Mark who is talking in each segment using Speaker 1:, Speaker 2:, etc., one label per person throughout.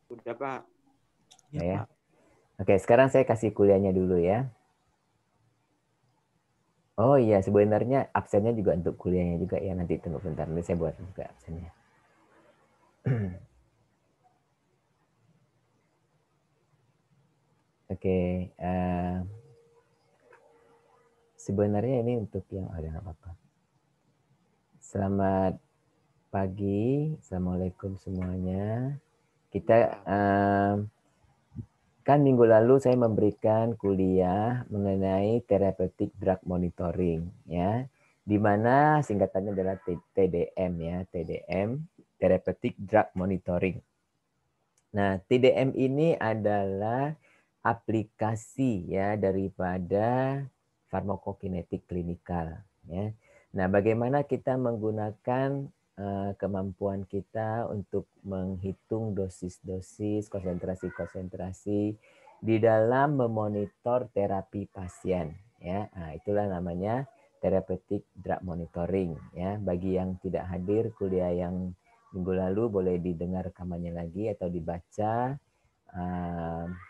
Speaker 1: Udah, Pak.
Speaker 2: Ya, ya. Oke, sekarang saya kasih kuliahnya dulu ya. Oh iya, sebenarnya absennya juga untuk kuliahnya juga ya. Nanti tunggu bentar, nanti saya buat juga absennya. Oke, sebenarnya ini untuk yang ada nggak apa-apa. Selamat pagi, assalamualaikum semuanya. Kita kan minggu lalu saya memberikan kuliah mengenai therapeutic drug monitoring ya, di mana singkatannya adalah TDM ya, TDM therapeutic drug monitoring. Nah, TDM ini adalah aplikasi ya daripada farmakokinetik klinikal ya. Nah, bagaimana kita menggunakan kemampuan kita untuk menghitung dosis-dosis, konsentrasi-konsentrasi di dalam memonitor terapi pasien ya. Nah, itulah namanya therapeutic drug monitoring ya. Bagi yang tidak hadir kuliah yang minggu lalu boleh didengar rekamannya lagi atau dibaca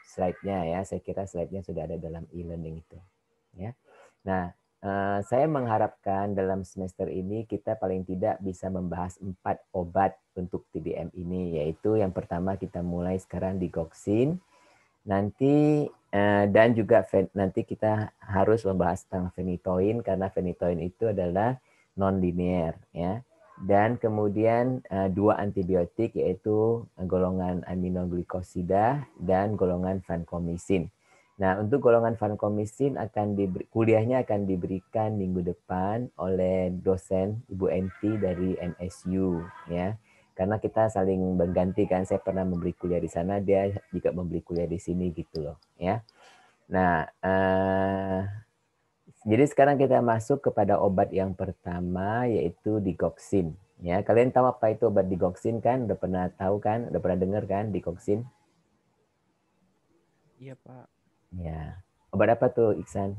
Speaker 2: slide-nya ya. Saya kira slide-nya sudah ada dalam e-learning itu. Ya. Nah, saya mengharapkan dalam semester ini kita paling tidak bisa membahas 4 obat untuk TDM ini, yaitu yang pertama kita mulai sekarang digoxin, nanti dan juga nanti kita harus membahas tentang phenytoin karena phenytoin itu adalah non-linear ya. Dan kemudian 2 antibiotik yaitu golongan aminoglikosida dan golongan vancomycin. Nah, untuk golongan vancomycin kuliahnya akan diberikan minggu depan oleh dosen Ibu Enti dari MSU ya. Karena kita saling berganti kan, saya pernah memberi kuliah di sana, dia juga memberi kuliah di sini gitu loh ya. Nah, jadi sekarang kita masuk kepada obat yang pertama yaitu digoxin. Ya, kalian tahu apa itu obat digoxin kan? Udah pernah tahu kan? Udah pernah dengar kan digoxin?
Speaker 1: Iya, Pak.
Speaker 2: Ya. Obat apa tuh, Iksan?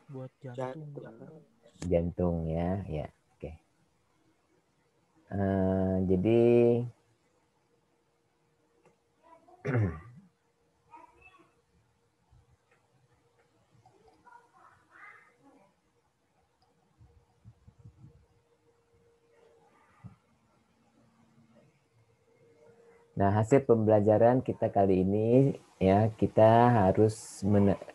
Speaker 1: Buat jantung, Pak.
Speaker 2: Jantung ya, ya. Oke. Jadi nah, hasil pembelajaran kita kali ini ya, kita harus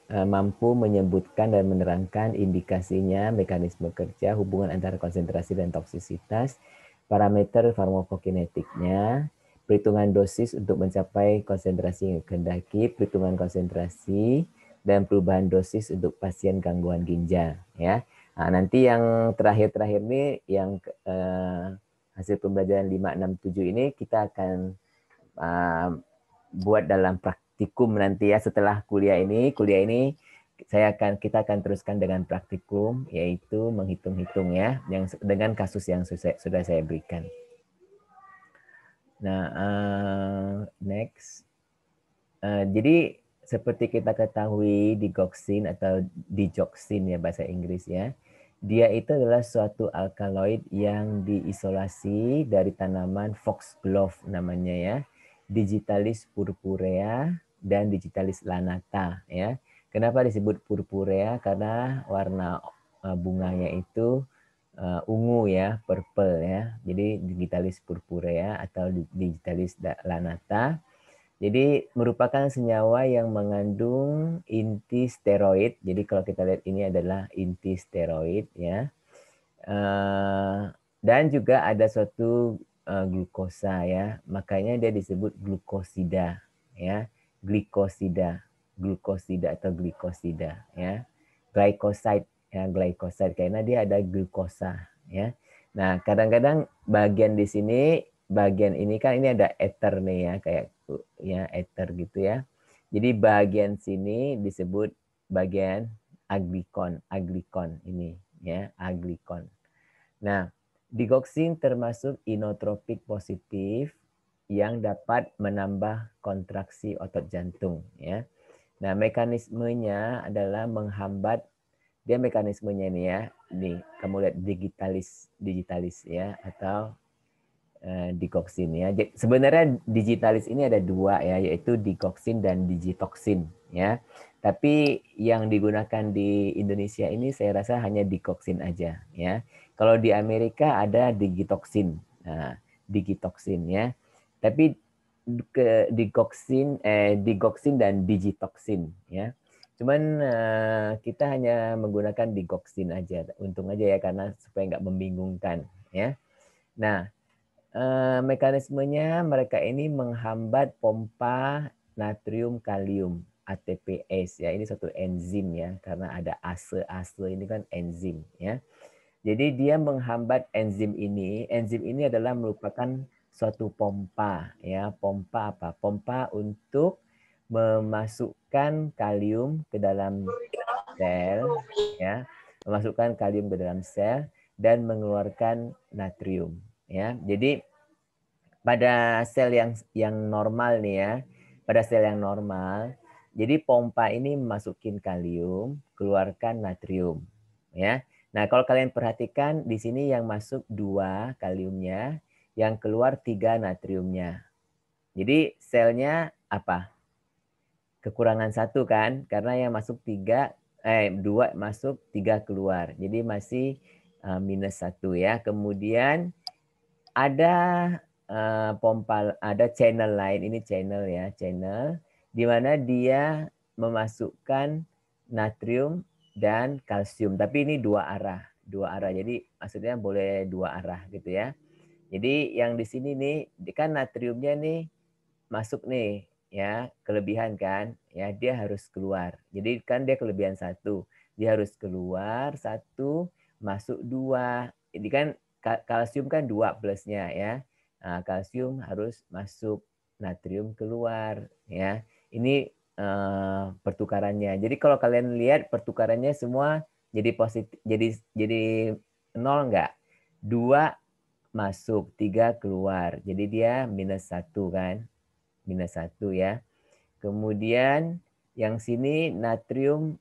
Speaker 2: mampu menyebutkan dan menerangkan indikasinya, mekanisme kerja, hubungan antara konsentrasi dan toksisitas, parameter farmakokinetiknya, perhitungan dosis untuk mencapai konsentrasi yang dikehendaki, perhitungan konsentrasi, dan perubahan dosis untuk pasien gangguan ginjal ya. Nah, nanti yang terakhir-terakhir ini yang hasil pembelajaran 5, 6, 7 ini kita akan buat dalam praktikum nanti ya setelah kuliah ini kita akan teruskan dengan praktikum yaitu menghitung-hitung ya yang dengan kasus yang sudah saya berikan. Nah, next. Jadi seperti kita ketahui digoxin atau digoxin ya bahasa Inggris ya. Dia itu adalah suatu alkaloid yang diisolasi dari tanaman foxglove namanya ya. Digitalis purpurea dan Digitalis lanata ya. Kenapa disebut purpurea? Karena warna bunganya itu ungu ya, purple ya. Jadi Digitalis purpurea atau Digitalis lanata. Jadi merupakan senyawa yang mengandung inti steroid. Jadi kalau kita lihat ini adalah inti steroid ya. Dan juga ada suatu glukosa ya. Makanya dia disebut glukosida ya. Glukosida atau glikosida ya. Glycoside ya, glycoside karena dia ada glukosa ya. Nah, kadang-kadang bagian ini kan ini ada ether nih ya, kayak ya ether gitu ya. Jadi bagian sini disebut bagian aglikon ini ya, aglikon. Nah, digoxin termasuk inotropik positif yang dapat menambah kontraksi otot jantung ya. Nah, mekanismenya adalah menghambat mekanismenya ini ya. Nih, kamu lihat digitalis ya atau Digoxin ya. Sebenarnya digitalis ini ada dua ya, yaitu digoxin dan digitoxin ya. Tapi yang digunakan di Indonesia ini saya rasa hanya digoxin aja ya. Kalau di Amerika ada digitoxin, nah, digitoxin ya. Tapi digoxin dan digitoxin ya. Cuman kita hanya menggunakan digoxin aja, untung aja ya karena supaya nggak membingungkan ya. Nah, mekanismenya mereka ini menghambat pompa natrium kalium ATPase ya. Ini satu enzim ya, karena ada ase ini kan enzim ya. Jadi dia menghambat enzim ini. Enzim ini adalah merupakan suatu pompa ya. Pompa apa? Pompa untuk memasukkan kalium ke dalam sel ya. Memasukkan kalium ke dalam sel dan mengeluarkan natrium ya. Jadi pada sel yang normal nih ya, pada sel yang normal, jadi pompa ini masukin kalium, keluarkan natrium, ya. Nah, kalau kalian perhatikan di sini yang masuk 2 kaliumnya, yang keluar 3 natriumnya. Jadi selnya apa? Kekurangan 1 kan, karena yang masuk 2 masuk 3 keluar. Jadi masih minus 1 ya. Kemudian ada pompa, ada channel lain, ini channel ya, channel di mana dia memasukkan natrium dan kalsium, tapi ini dua arah. Jadi maksudnya boleh dua arah gitu ya. Jadi yang di sini nih kan natriumnya nih masuk nih ya, kelebihan kan ya, dia harus keluar. Jadi kan dia kelebihan 1, dia harus keluar 1, masuk 2. Jadi kan kalsium kan 2 plusnya ya. Nah, kalsium harus masuk, natrium keluar ya. Ini pertukarannya. Jadi kalau kalian lihat pertukarannya semua jadi positif, jadi 0 enggak? 2 masuk, 3 keluar. Jadi dia minus 1 kan. Minus 1 ya. Kemudian yang sini natrium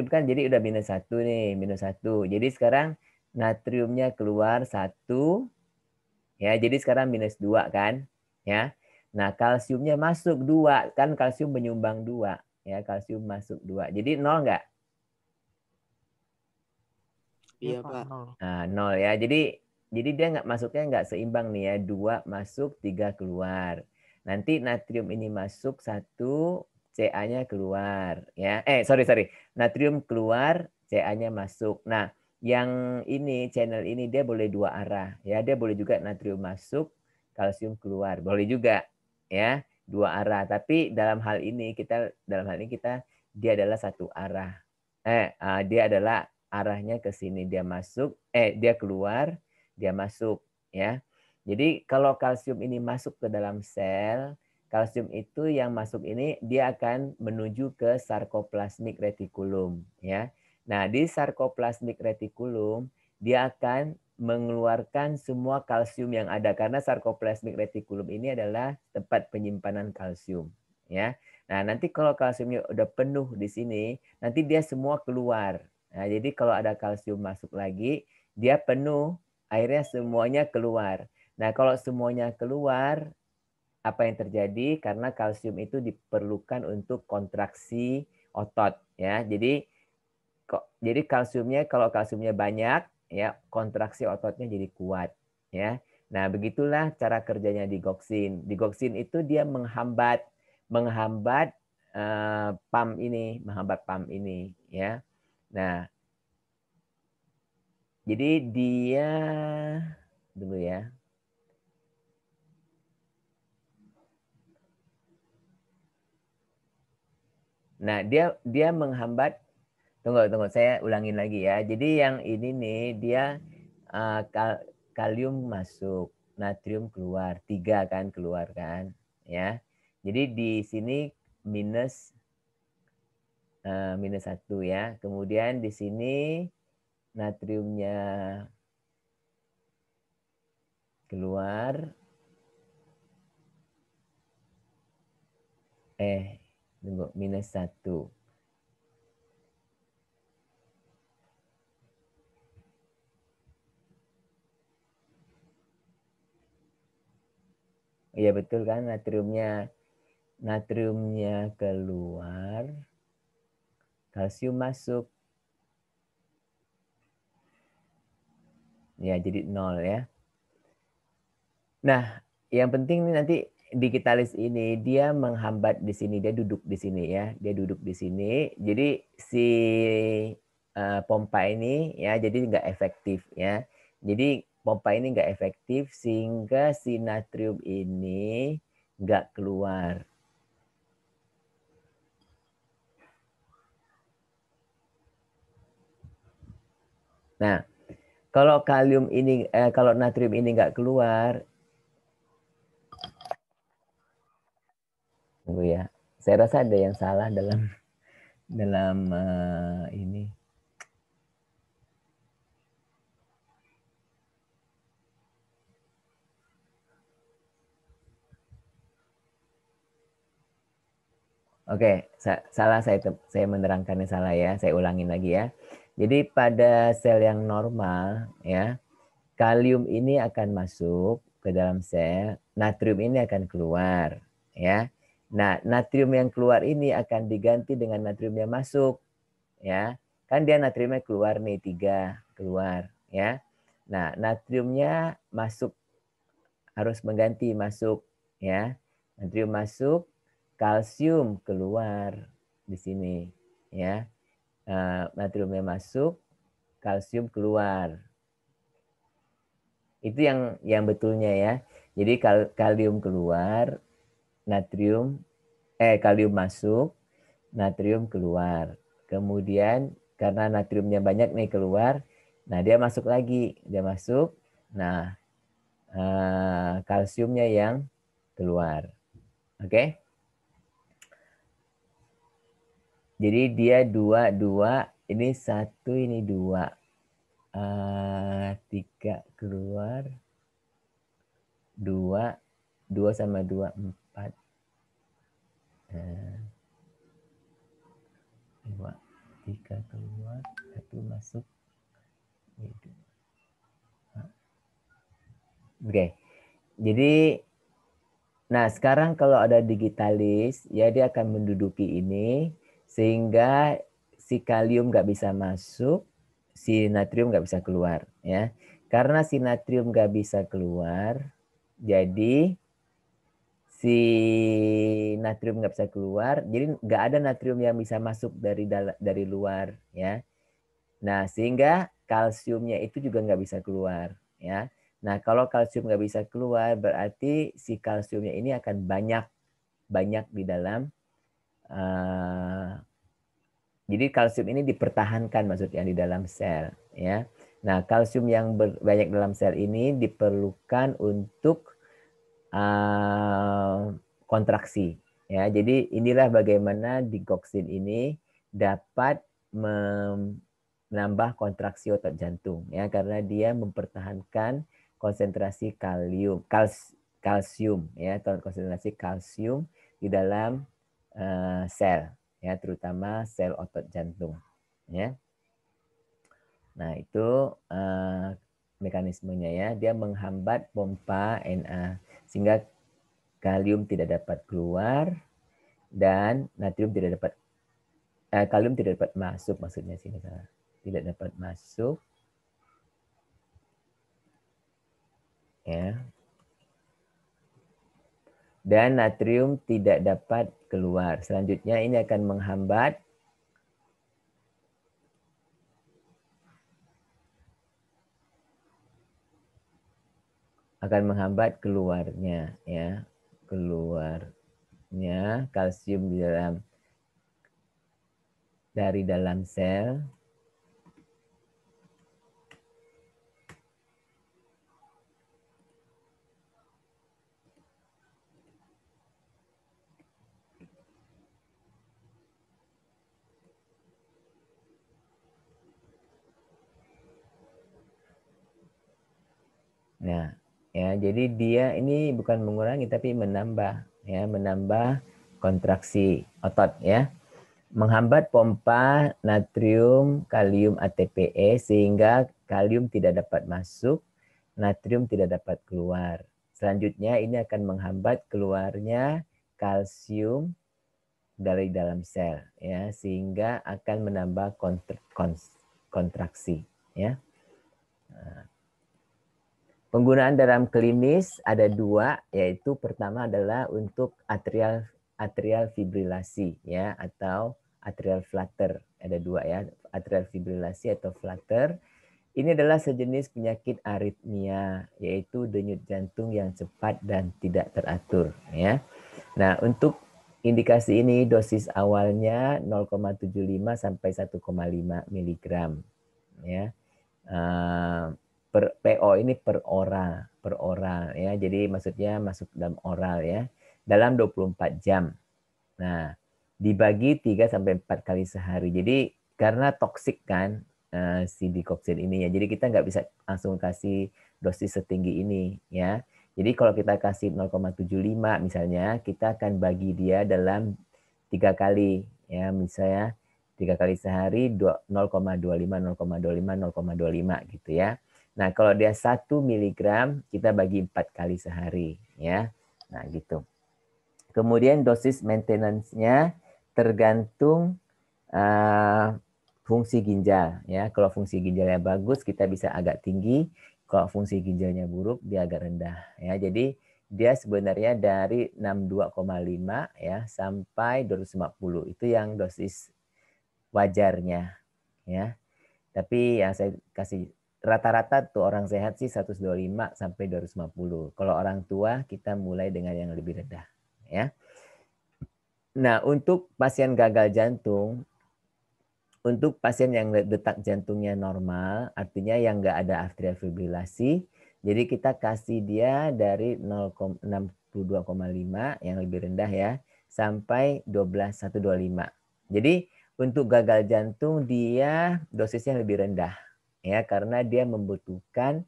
Speaker 2: kan jadi udah minus 1 nih, minus 1. Jadi sekarang natriumnya keluar 1 ya. Jadi sekarang minus 2 kan ya. Nah, kalsiumnya masuk 2, kan kalsium menyumbang 2 ya, kalsium masuk 2. Jadi 0 enggak?
Speaker 1: Iya, Pak, 0.
Speaker 2: Nah, 0 ya. Jadi dia masuknya nggak seimbang nih ya. 2 masuk, 3 keluar. Nanti natrium ini masuk 1, Ca-nya keluar ya. Sorry. Natrium keluar, Ca-nya masuk. Nah, yang ini channel ini dia boleh dua arah ya. Dia boleh juga natrium masuk, kalsium keluar. Boleh juga ya, dua arah. Tapi dalam hal ini kita dia adalah satu arah. Dia adalah arahnya ke sini, dia masuk, dia keluar, dia masuk ya. Jadi kalau kalsium ini masuk ke dalam sel, kalsium itu yang masuk ini dia akan menuju ke sarkoplasmik retikulum ya. Nah, di sarkoplasmik retikulum dia akan mengeluarkan semua kalsium yang ada karena sarkoplasmik retikulum ini adalah tempat penyimpanan kalsium ya. Nah, nanti kalau kalsiumnya udah penuh di sini, nanti dia semua keluar. Nah, jadi kalau ada kalsium masuk lagi, dia penuh, akhirnya semuanya keluar. Nah, kalau semuanya keluar, apa yang terjadi? Karena kalsium itu diperlukan untuk kontraksi otot ya. Jadi kalau kalsiumnya banyak ya, kontraksi ototnya jadi kuat ya. Nah, begitulah cara kerjanya digoxin. Digoxin itu dia menghambat menghambat pam ini ya. Nah, jadi dia dulu ya. Nah, dia menghambat. Tunggu, saya ulangin lagi ya. Jadi yang ini nih dia kalium masuk, natrium keluar, 3 kan keluar kan, ya. Jadi di sini minus 1 ya. Kemudian di sini natriumnya keluar. Tunggu, minus 1. Iya betul kan, natriumnya keluar, kalsium masuk. Ya, jadi 0 ya. Nah, yang penting nanti di Kitalis ini dia menghambat di sini, dia duduk di sini ya, dia duduk di sini. Jadi si pompa ini ya, jadi nggak efektif ya. Jadi pompa ini nggak efektif sehingga si natrium ini nggak keluar. Nah, kalau kalium ini, kalau natrium ini nggak keluar, tunggu ya. Saya rasa ada yang salah dalam ini. Oke, salah saya menerangkannya salah ya. Saya ulangin lagi ya. Jadi pada sel yang normal ya, kalium ini akan masuk ke dalam sel, natrium ini akan keluar ya. Nah, natrium yang keluar ini akan diganti dengan natrium yang masuk ya. Kan dia natriumnya keluar nih 3 keluar ya. Nah, natriumnya masuk harus mengganti masuk ya. Natrium masuk, kalsium keluar di sini ya. Natriumnya masuk, kalsium keluar. Itu yang betulnya ya. Jadi kalium keluar, kalium masuk, natrium keluar. Kemudian karena natriumnya banyak nih keluar, nah dia masuk lagi, dia masuk. Nah, kalsiumnya yang keluar. Oke? Jadi dia 2, ini 1, ini 2. 3 keluar. 2 sama 2, 4. 2, 3 keluar, 1 masuk. Oke. Jadi nah, sekarang kalau ada digitalis, ya dia akan menduduki ini sehingga si kalium nggak bisa masuk, si natrium nggak bisa keluar. Ya, karena si natrium nggak bisa keluar, jadi si natrium nggak bisa keluar, jadi nggak ada natrium yang bisa masuk dari luar. Ya, nah sehingga kalsiumnya itu juga nggak bisa keluar. Ya. Nah, kalau kalsium nggak bisa keluar, berarti si kalsiumnya ini akan banyak di dalam. Jadi kalsium ini dipertahankan maksudnya di dalam sel. Ya. Nah, kalsium yang banyak dalam sel ini diperlukan untuk kontraksi. Ya, jadi inilah bagaimana digoksin ini dapat menambah kontraksi otot jantung ya karena dia mempertahankan konsentrasi kalsium ya konsentrasi kalsium di dalam sel ya terutama sel otot jantung ya. Nah, itu mekanismenya ya dia menghambat pompa Na sehingga kalium tidak dapat keluar dan natrium tidak dapat kalium tidak dapat masuk maksudnya sini salah. Tidak dapat masuk ya. Dan natrium tidak dapat keluar. Selanjutnya ini akan menghambat keluarnya ya. Keluarnya kalsium dari dalam sel. Nah, ya jadi dia ini bukan mengurangi tapi menambah kontraksi otot ya. Menghambat pompa natrium kalium ATPase sehingga kalium tidak dapat masuk, natrium tidak dapat keluar. selanjutnya ini akan menghambat keluarnya kalsium dari dalam sel, ya, sehingga akan menambah kontraksi, ya. Penggunaan dalam klinis ada dua, yaitu pertama adalah untuk atrial fibrilasi, ya, atau atrial flutter. Ada dua, ya, atrial fibrilasi atau flutter. Ini adalah sejenis penyakit aritmia, yaitu denyut jantung yang cepat dan tidak teratur, ya. Nah, untuk indikasi ini dosis awalnya 0,75 sampai 1,5 mg, ya. PO ini per oral, ya. Jadi maksudnya masuk dalam oral, ya, dalam 24 jam. Nah, dibagi 3 sampai 4 kali sehari. Jadi karena toksik kan si digoxin ini, ya. Jadi kita nggak bisa langsung kasih dosis setinggi ini, ya. Jadi kalau kita kasih 0,75 misalnya, kita akan bagi dia dalam 3 kali, ya. Misalnya 3 kali sehari 0,25, 0,25, 0,25 gitu, ya. Nah, kalau dia 1 miligram, kita bagi 4 kali sehari, ya. Nah, gitu. Kemudian dosis maintenance-nya tergantung fungsi ginjal, ya. Kalau fungsi ginjalnya bagus, kita bisa agak tinggi. Kalau fungsi ginjalnya buruk, dia agak rendah, ya. Jadi dia sebenarnya dari 62,5 ya sampai 250. Itu yang dosis wajarnya, ya. Tapi yang saya kasih rata-rata tuh orang sehat sih 125 sampai 250. Kalau orang tua kita mulai dengan yang lebih rendah, ya. Nah, untuk pasien gagal jantung, untuk pasien yang detak jantungnya normal, artinya yang nggak ada atrial fibrilasi, jadi kita kasih dia dari 0,62,5 yang lebih rendah, ya, sampai 12125. Jadi untuk gagal jantung dia dosisnya lebih rendah, ya, karena dia membutuhkan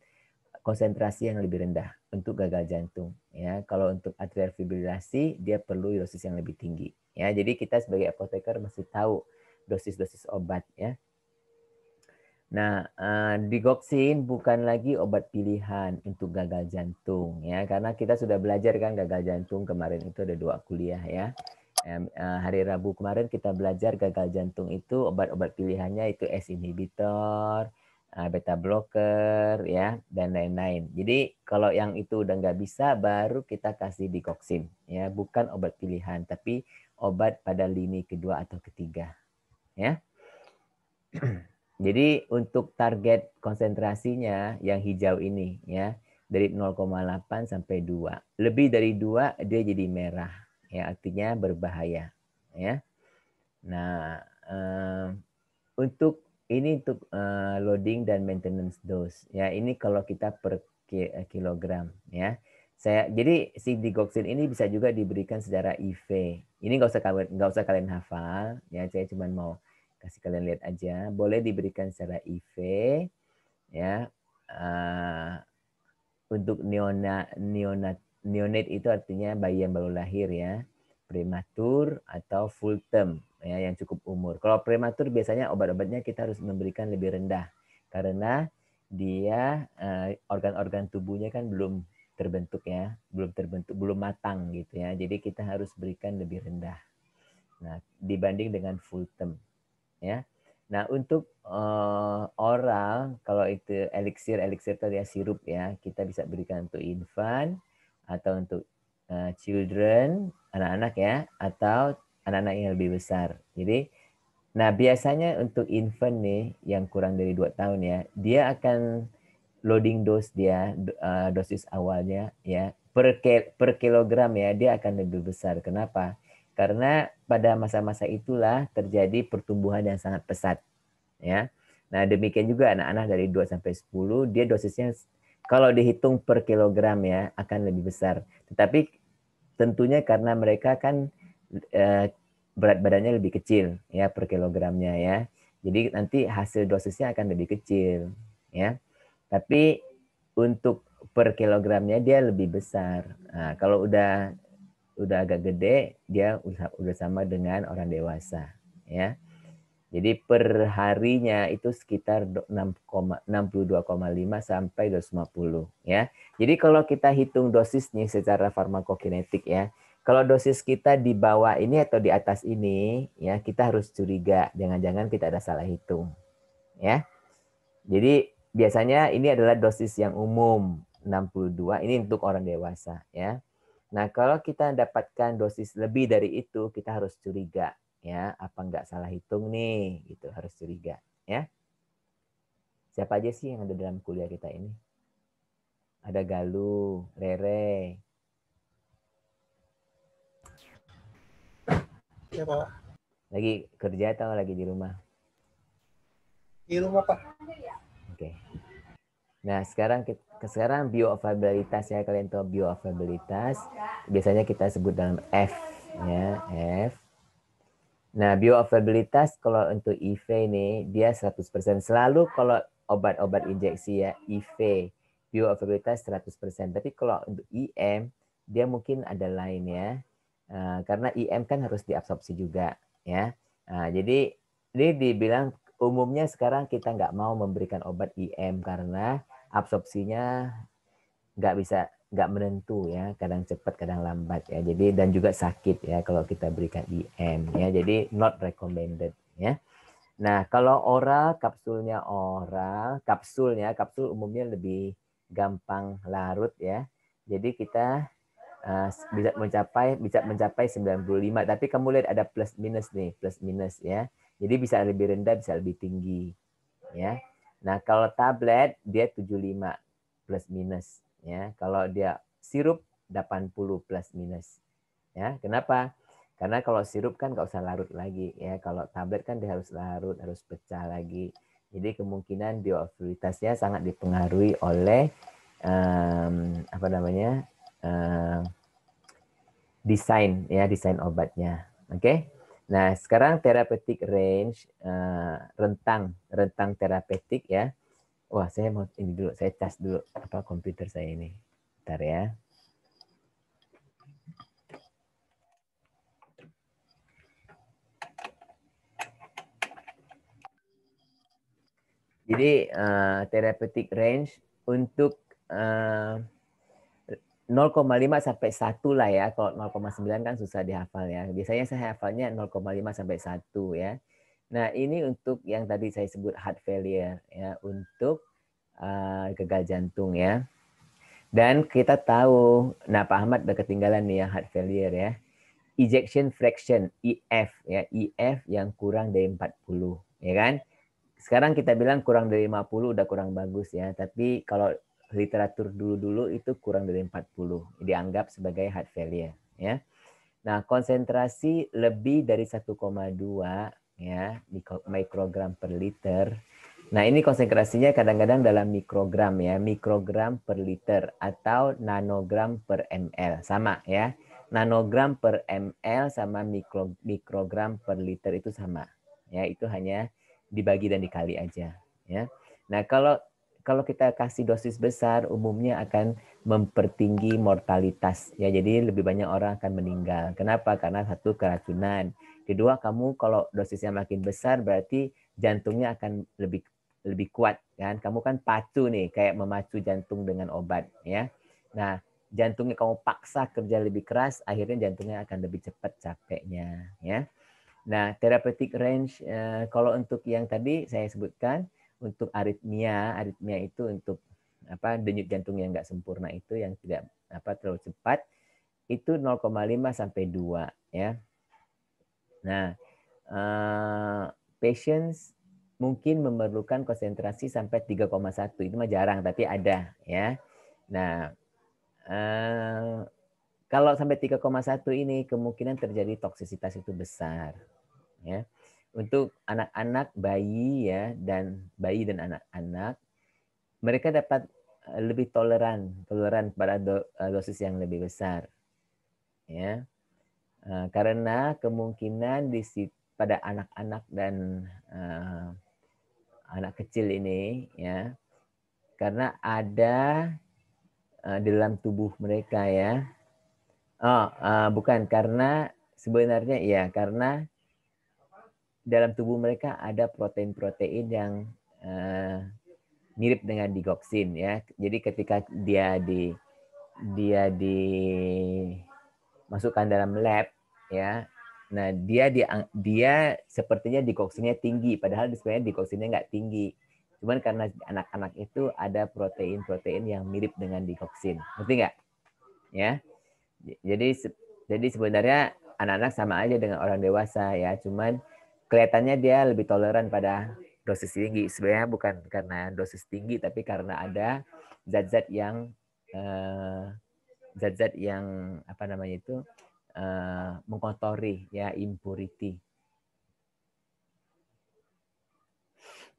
Speaker 2: konsentrasi yang lebih rendah untuk gagal jantung, ya. Kalau untuk atrial fibrilasi dia perlu dosis yang lebih tinggi, ya. Jadi kita sebagai apoteker mesti tahu dosis-dosis obat, ya. Nah, digoxin bukan lagi obat pilihan untuk gagal jantung, ya, karena kita sudah belajar kan gagal jantung kemarin itu ada 2 kuliah, ya. Hari Rabu kemarin kita belajar gagal jantung itu obat-obat pilihannya itu ACE inhibitor, beta blocker, ya, dan lain-lain. Jadi kalau yang itu udah nggak bisa, baru kita kasih digoxin, ya, bukan obat pilihan, tapi obat pada lini kedua atau ketiga, ya. Jadi untuk target konsentrasinya yang hijau ini, ya, dari 0,8 sampai 2. Lebih dari 2 dia jadi merah, ya, artinya berbahaya, ya. Nah, untuk loading dan maintenance dose, ya, ini kalau kita per kilogram, ya. Jadi si digoxin ini bisa juga diberikan secara IV. Ini nggak usah kalian hafal, ya. Saya cuma mau kasih kalian lihat aja. Boleh diberikan secara IV, ya. Untuk neonate itu artinya bayi yang baru lahir, ya, prematur atau full term, ya, yang cukup umur. Kalau prematur biasanya obat-obatnya kita harus memberikan lebih rendah karena dia organ-organ tubuhnya kan belum terbentuk, ya, belum matang gitu, ya. Jadi kita harus berikan lebih rendah. Nah, dibanding dengan full term, ya. Nah, untuk oral, kalau itu elixir tadi ya, sirup, ya, kita bisa berikan untuk infant atau untuk children, anak-anak, ya, atau anak-anak yang lebih besar. Jadi, nah biasanya untuk infant nih yang kurang dari 2 tahun, ya, dia akan loading dose dia, dosis awalnya, ya, per kilogram, ya, dia akan lebih besar. Kenapa? Karena pada masa-masa itulah terjadi pertumbuhan yang sangat pesat, ya. Nah, demikian juga anak-anak dari 2 sampai 10, dia dosisnya kalau dihitung per kilogram, ya, akan lebih besar. Tetapi tentunya karena mereka kan berat badannya lebih kecil, ya, per kilogramnya, ya. Jadi nanti hasil dosisnya akan lebih kecil, ya. Tapi untuk per kilogramnya dia lebih besar. Nah, kalau udah agak gede, dia udah sama dengan orang dewasa, ya. Jadi per harinya itu sekitar 62,5 sampai 250 ya. Jadi kalau kita hitung dosisnya secara farmakokinetik ya, kalau dosis kita di bawah ini atau di atas ini ya, kita harus curiga, jangan-jangan kita ada salah hitung ya. Jadi biasanya ini adalah dosis yang umum 62, ini untuk orang dewasa ya. Nah, kalau kita dapatkan dosis lebih dari itu, kita harus curiga ya, apa nggak salah hitung nih, gitu, harus curiga ya. Siapa aja sih yang ada dalam kuliah kita ini? Ada Galuh, Rere.
Speaker 1: Ya Pak.
Speaker 2: Lagi kerja atau lagi di rumah?
Speaker 1: Di rumah Pak.
Speaker 2: Oke. Nah, sekarang bioavailabilitas ya, kalian tahu bioavailabilitas. Biasanya kita sebut dalam F ya, F. Nah, bioavailabilitas kalau untuk IV ini dia 100%. Selalu kalau obat-obat injeksi ya, IV bioavailabilitas 100%. Tapi kalau untuk IM dia mungkin ada lain ya. Karena IM kan harus diabsorpsi juga ya. Jadi ini dibilang umumnya sekarang kita nggak mau memberikan obat IM karena absorpsinya nggak menentu ya, kadang cepat kadang lambat ya. Jadi dan juga sakit ya kalau kita berikan IM ya. Jadi not recommended ya. Nah, kalau oral kapsulnya kapsul umumnya lebih gampang larut ya. Jadi kita bisa mencapai 95, tapi kamu lihat ada plus minus nih, plus minus ya. Jadi bisa lebih rendah, bisa lebih tinggi ya. Nah, kalau tablet dia 75 plus minus ya. Kalau dia sirup 80 plus minus. Ya, kenapa? Karena kalau sirup kan nggak usah larut lagi ya. Kalau tablet kan dia harus larut, harus pecah lagi. Jadi kemungkinan bioavailabilitasnya sangat dipengaruhi oleh apa namanya desain obatnya. Oke. Nah, sekarang therapeutic range rentang terapeutik ya. Wah, saya mau ini dulu, saya cas dulu apa komputer saya ini. Bentar ya. Jadi therapeutic range untuk 0,5 sampai 1 lah ya. Kalau 0,9 kan susah dihafal ya. Biasanya saya hafalnya 0,5 sampai 1 ya. Nah, ini untuk yang tadi saya sebut heart failure ya, untuk gagal jantung ya. Dan kita tahu, nah Pak Ahmad udah ketinggalan nih ya heart failure ya. Ejection fraction EF ya, EF yang kurang dari 40 ya kan. Sekarang kita bilang kurang dari 50 udah kurang bagus ya, tapi kalau literatur dulu-dulu itu kurang dari 40 dianggap sebagai heart failure ya. Nah, konsentrasi lebih dari 1,2 ya mikrogram per liter. Nah, ini konsentrasinya kadang-kadang dalam mikrogram ya, mikrogram per liter atau nanogram per ml. Sama ya. Nanogram per ml sama mikrogram per liter itu sama. Ya, itu hanya dibagi dan dikali aja ya. Nah, kalau kita kasih dosis besar umumnya akan mempertinggi mortalitas ya. Jadi lebih banyak orang akan meninggal. Kenapa? Karena satu keracunan. Kedua, kamu kalau dosisnya makin besar berarti jantungnya akan lebih kuat kan. Kamu kan pacu nih kayak memacu jantung dengan obat ya. Nah, jantungnya kamu paksa kerja lebih keras, akhirnya jantungnya akan lebih cepat capeknya ya. Nah, therapeutic range kalau untuk yang tadi saya sebutkan untuk aritmia itu untuk apa denyut jantung yang nggak sempurna itu yang tidak terlalu cepat itu 0,5 sampai 2 ya. Nah, patients mungkin memerlukan konsentrasi sampai 3,1 itu mah jarang tapi ada ya. Nah, kalau sampai 3,1 ini kemungkinan terjadi toksisitas itu besar ya. Untuk anak-anak, bayi ya dan anak-anak mereka dapat lebih toleran pada dosis yang lebih besar ya. Karena kemungkinan pada anak-anak dan anak kecil ini ya, karena ada di dalam tubuh mereka ya. Bukan karena sebenarnya ya karena dalam tubuh mereka ada protein-protein yang mirip dengan digoxin ya. Jadi ketika dia dimasukkan dalam lab ya, nah dia sepertinya digoxinnya tinggi, padahal sebenarnya digoxinnya nggak tinggi. Cuman karena anak-anak itu ada protein-protein yang mirip dengan digoxin, ngerti nggak? Ya, jadi sebenarnya anak-anak sama aja dengan orang dewasa ya, cuman kelihatannya dia lebih toleran pada dosis tinggi. Sebenarnya bukan karena dosis tinggi, tapi karena ada zat-zat yang apa namanya itu mengotori ya, impurity.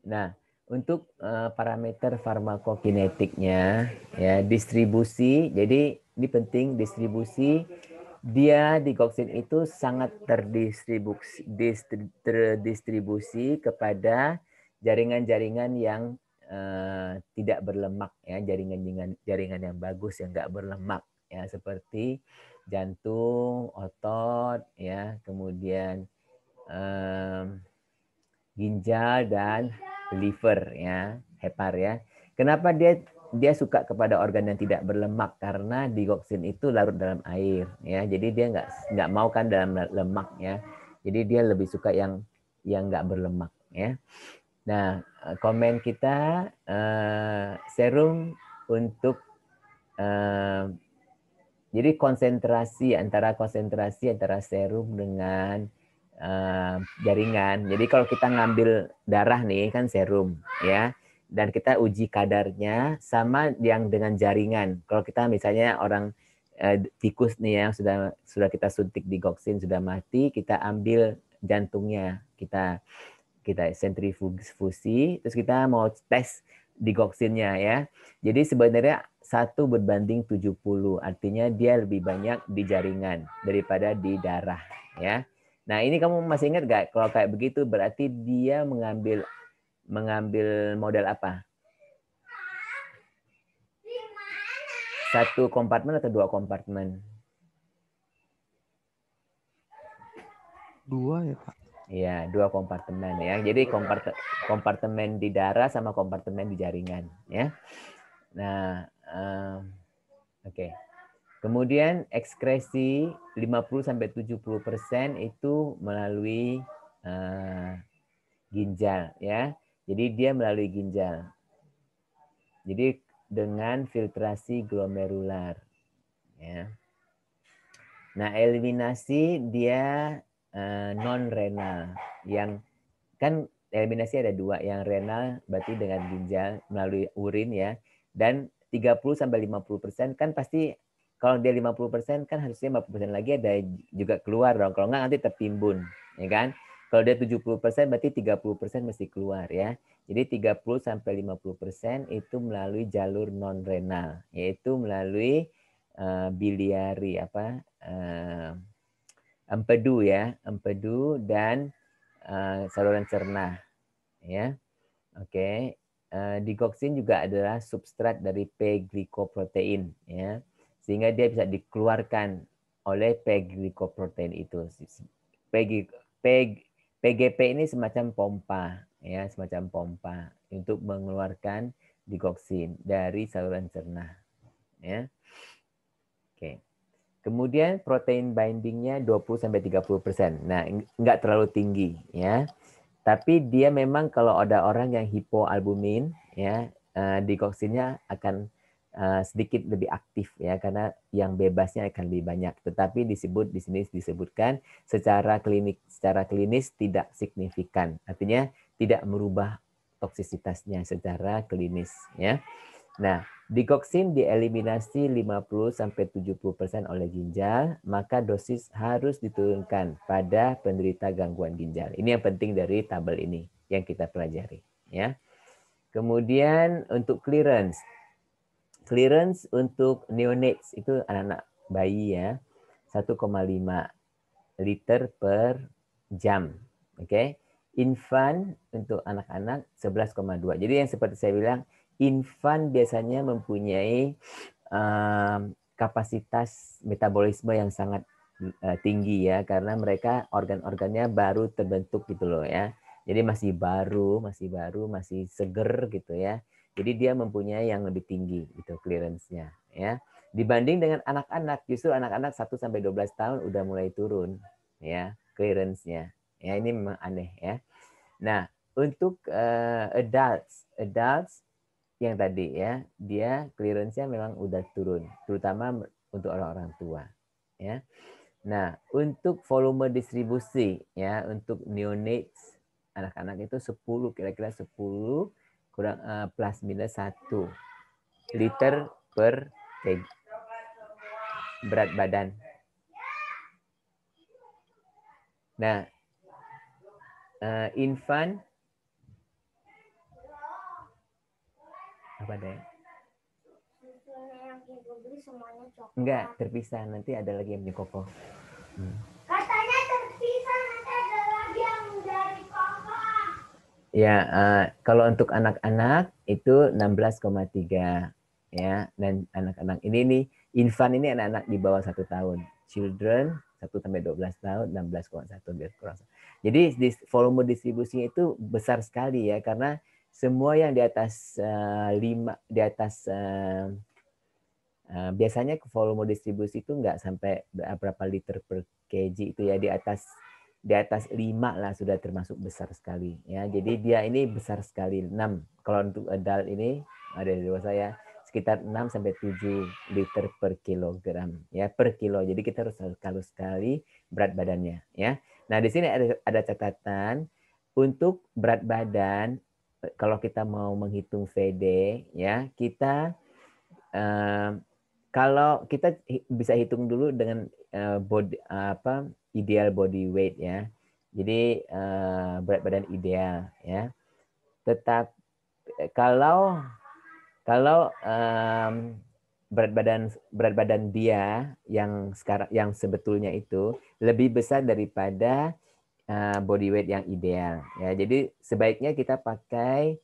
Speaker 2: Nah, untuk parameter farmakokinetiknya ya, distribusi. Jadi ini penting, distribusi dia digoxin itu sangat terdistribusi kepada jaringan-jaringan yang tidak berlemak ya, jaringan yang bagus yang nggak berlemak ya, seperti jantung, otot ya, kemudian ginjal dan liver ya, hepar ya. Kenapa dia suka kepada organ yang tidak berlemak? Karena digoxin itu larut dalam air ya, jadi dia nggak mau kan dalam lemak ya, jadi dia lebih suka yang nggak berlemak ya. Nah, komen kita serum untuk jadi konsentrasi antara serum dengan jaringan. Jadi kalau kita ngambil darah nih kan serum ya, dan kita uji kadarnya sama yang dengan jaringan. Kalau kita misalnya orang tikus nih yang sudah kita suntik digoxin sudah mati, kita ambil jantungnya, kita sentrifusi, terus kita mau tes digoxinnya ya. Jadi sebenarnya 1:70, artinya dia lebih banyak di jaringan daripada di darah ya. Nah, ini kamu masih ingat gak? Kalau kayak begitu berarti dia mengambil model apa? 1 kompartemen atau 2 kompartemen?
Speaker 3: 2 ya, Pak?
Speaker 2: Iya, 2 kompartemen ya. Jadi kompartemen di darah sama kompartemen di jaringan ya. Nah, oke. Kemudian ekskresi 50-70% itu melalui ginjal ya. Jadi dia melalui ginjal. Jadi dengan filtrasi glomerular ya. Nah, eliminasi dia non renal, yang kan eliminasi ada 2, yang renal berarti dengan ginjal melalui urin ya, dan 30-50% kan pasti kalau dia 50% kan harusnya 50% lagi ada juga keluar dong. Kalau nggak nanti tertimbun, ya kan? Kalau dia 70% berarti 30% mesti keluar ya. Jadi 30-50% itu melalui jalur non renal, yaitu melalui biliari empedu ya, empedu dan saluran cerna ya. Oke. Digoxin juga adalah substrat dari P-glycoprotein ya, sehingga dia bisa dikeluarkan oleh P-glycoprotein itu. PGP ini semacam pompa ya, semacam pompa untuk mengeluarkan digoxin dari saluran cerna ya. Oke. Kemudian protein bindingnya 20-30%. Nah, nggak terlalu tinggi ya. Tapi dia memang kalau ada orang yang hipoalbumin ya, digoxinnya akan sedikit lebih aktif ya, karena yang bebasnya akan lebih banyak. Tetapi di sini disebutkan secara klinis tidak signifikan. Artinya tidak merubah toksisitasnya secara klinis ya. Nah, digoxin dieliminasi 50-70% oleh ginjal, maka dosis harus diturunkan pada penderita gangguan ginjal. Ini yang penting dari tabel ini yang kita pelajari ya. Kemudian untuk clearance untuk neonates itu anak-anak bayi ya, 1,5 liter per jam. Oke. Infant untuk anak-anak 11,2. Jadi yang seperti saya bilang, infant biasanya mempunyai kapasitas metabolisme yang sangat tinggi ya, karena mereka organ-organnya baru terbentuk gitu loh ya. Jadi masih baru, masih seger gitu ya. Jadi dia mempunyai yang lebih tinggi gitu clearance-nya ya. Dibanding dengan anak-anak, justru anak-anak 1 sampai 12 tahun udah mulai turun ya clearance-nya. Ya ini memang aneh ya. Nah, untuk adults yang tadi ya, dia clearance-nya memang udah turun, terutama untuk orang-orang tua ya. Nah, untuk volume distribusi ya, untuk neonates anak-anak itu 10 kira-kira 10 kurang plus minus 1 liter per kg berat badan. Nah, infant apa deh? Enggak, terpisah. Nanti ada lagi yang punya Koko.
Speaker 3: Katanya terpisah, nanti ada lagi yang dari Koko.
Speaker 2: Ya, kalau untuk anak-anak itu 16,3 ya, dan anak-anak ini nih infant ini anak-anak di bawah 1 tahun, children 1 sampai 12 tahun 16,1 kurang. Jadi volume distribusinya itu besar sekali ya, karena semua yang di atas 5 di atas biasanya volume distribusi itu nggak sampai berapa liter per kg itu ya, di atas 5 lah sudah termasuk besar sekali ya. Jadi dia ini besar sekali 6. Kalau untuk adult ini ada di bawah saya sekitar 6 sampai 7 liter per kilogram ya, per kilo. Jadi kita harus tahu sekali berat badannya ya. Nah, di sini ada catatan untuk berat badan kalau kita mau menghitung VD ya, kita kalau kita bisa hitung dulu dengan ideal body weight ya. Jadi berat badan ideal ya. Tetap kalau berat badan dia yang sekarang yang sebetulnya itu lebih besar daripada body weight yang ideal ya. Jadi sebaiknya kita pakai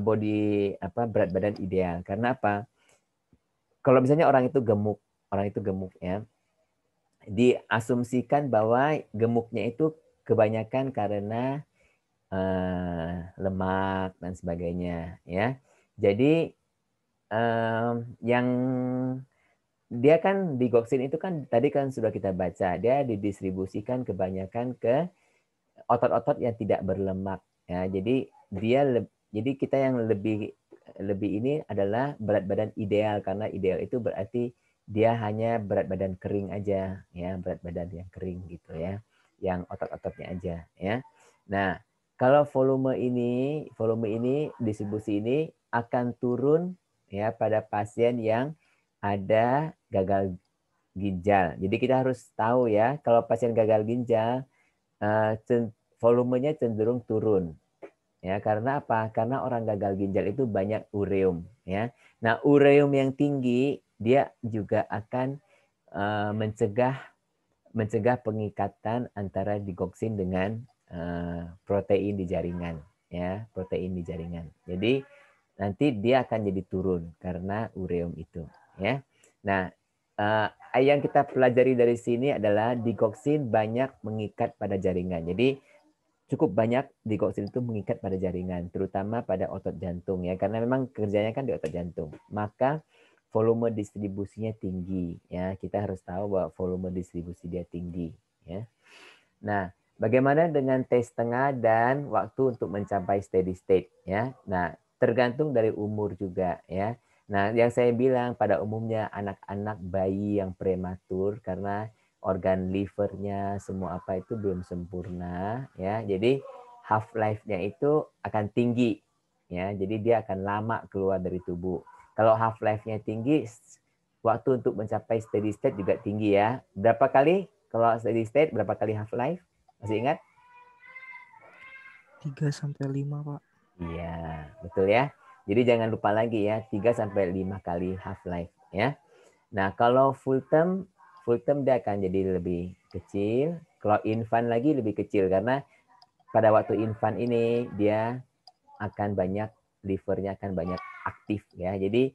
Speaker 2: berat badan ideal. Karena apa? Kalau misalnya orang itu gemuk ya, diasumsikan bahwa gemuknya itu kebanyakan karena lemak dan sebagainya ya. Jadi yang dia kan digoxin itu kan tadi kan sudah kita baca, dia didistribusikan kebanyakan ke otot-otot yang tidak berlemak ya. Jadi kita yang lebih ini adalah berat badan ideal, karena ideal itu berarti dia hanya berat badan kering aja ya, berat badan yang kering gitu ya, yang otot-ototnya aja ya. Nah, kalau volume ini distribusi ini akan turun ya pada pasien yang ada gagal ginjal. Jadi kita harus tahu ya, kalau pasien gagal ginjal volumenya cenderung turun. Ya, karena apa? Karena orang gagal ginjal itu banyak ureum ya. Nah, ureum yang tinggi dia juga akan mencegah pengikatan antara digoxin dengan protein di jaringan ya, protein di jaringan. Jadi nanti dia akan jadi turun karena ureum itu ya. Nah, yang kita pelajari dari sini adalah digoxin banyak mengikat pada jaringan. Jadi cukup banyak digoxin itu mengikat pada jaringan, terutama pada otot jantung ya, karena memang kerjanya kan di otot jantung. Maka volume distribusinya tinggi ya. Kita harus tahu bahwa volume distribusi dia tinggi ya. Nah, bagaimana dengan T setengah dan waktu untuk mencapai steady state ya. Nah, tergantung dari umur juga ya. Nah, yang saya bilang pada umumnya anak-anak bayi yang prematur karena organ livernya semua apa itu belum sempurna ya. Jadi half life-nya itu akan tinggi ya. Jadi dia akan lama keluar dari tubuh. Kalau half life-nya tinggi, waktu untuk mencapai steady state juga tinggi ya. Berapa kali kalau steady state, berapa kali half life? Masih ingat?
Speaker 4: 3 sampai 5, Pak.
Speaker 2: Iya, betul ya. Jadi jangan lupa lagi ya, 3 sampai 5 kali half life ya. Nah, kalau full term dia akan jadi lebih kecil. Kalau infant lagi lebih kecil, karena pada waktu infant ini dia akan banyak, livernya akan banyak aktif ya. Jadi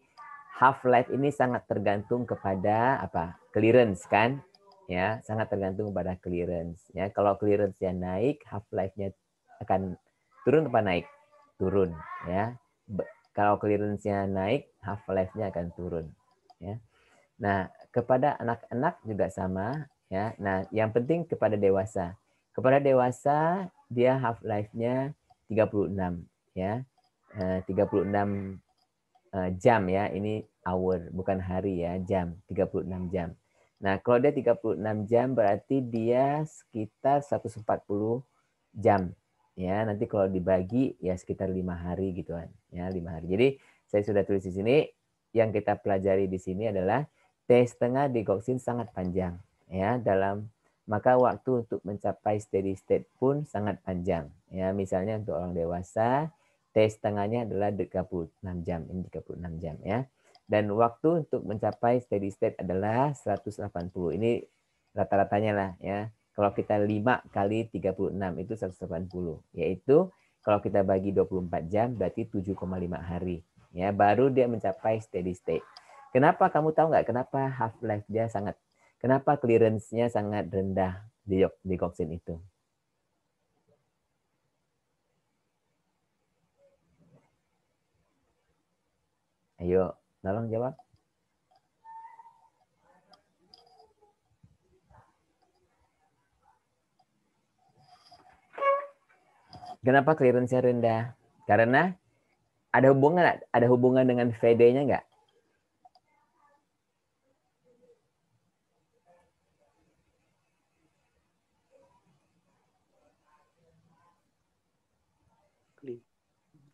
Speaker 2: half life ini sangat tergantung kepada apa? Clearance kan? ya, sangat tergantung pada clearance. Ya, kalau clearance-nya naik, half life-nya akan turun apa naik? Turun, ya. Kalau clearance-nya naik, half life-nya akan turun, ya. Nah, kepada anak-anak juga sama, ya. Nah, yang penting kepada dewasa. Kepada dewasa dia half life-nya 36, ya. 36 jam ya, ini hour bukan hari ya, jam, 36 jam. Nah, kalau dia 36 jam berarti dia sekitar 140 jam. Ya, nanti kalau dibagi ya sekitar 5 hari gitu kan. Ya, 5 hari. Jadi, saya sudah tulis di sini yang kita pelajari di sini adalah T setengah digoxin sangat panjang ya, maka waktu untuk mencapai steady state pun sangat panjang. Ya, misalnya untuk orang dewasa T setengahnya adalah 36 jam. Ini 36 jam ya. Dan waktu untuk mencapai steady state adalah 180. Ini rata-ratanya lah ya. Kalau kita 5 kali 36 itu 180. Yaitu kalau kita bagi 24 jam berarti 7,5 hari. Ya, baru dia mencapai steady state. Kenapa kamu tahu nggak kenapa half life dia kenapa clearance-nya sangat rendah di digoxin itu? Ayo, tolong jawab. Kenapa clearance-nya rendah? Karena ada hubungan dengan VD-nya nggak?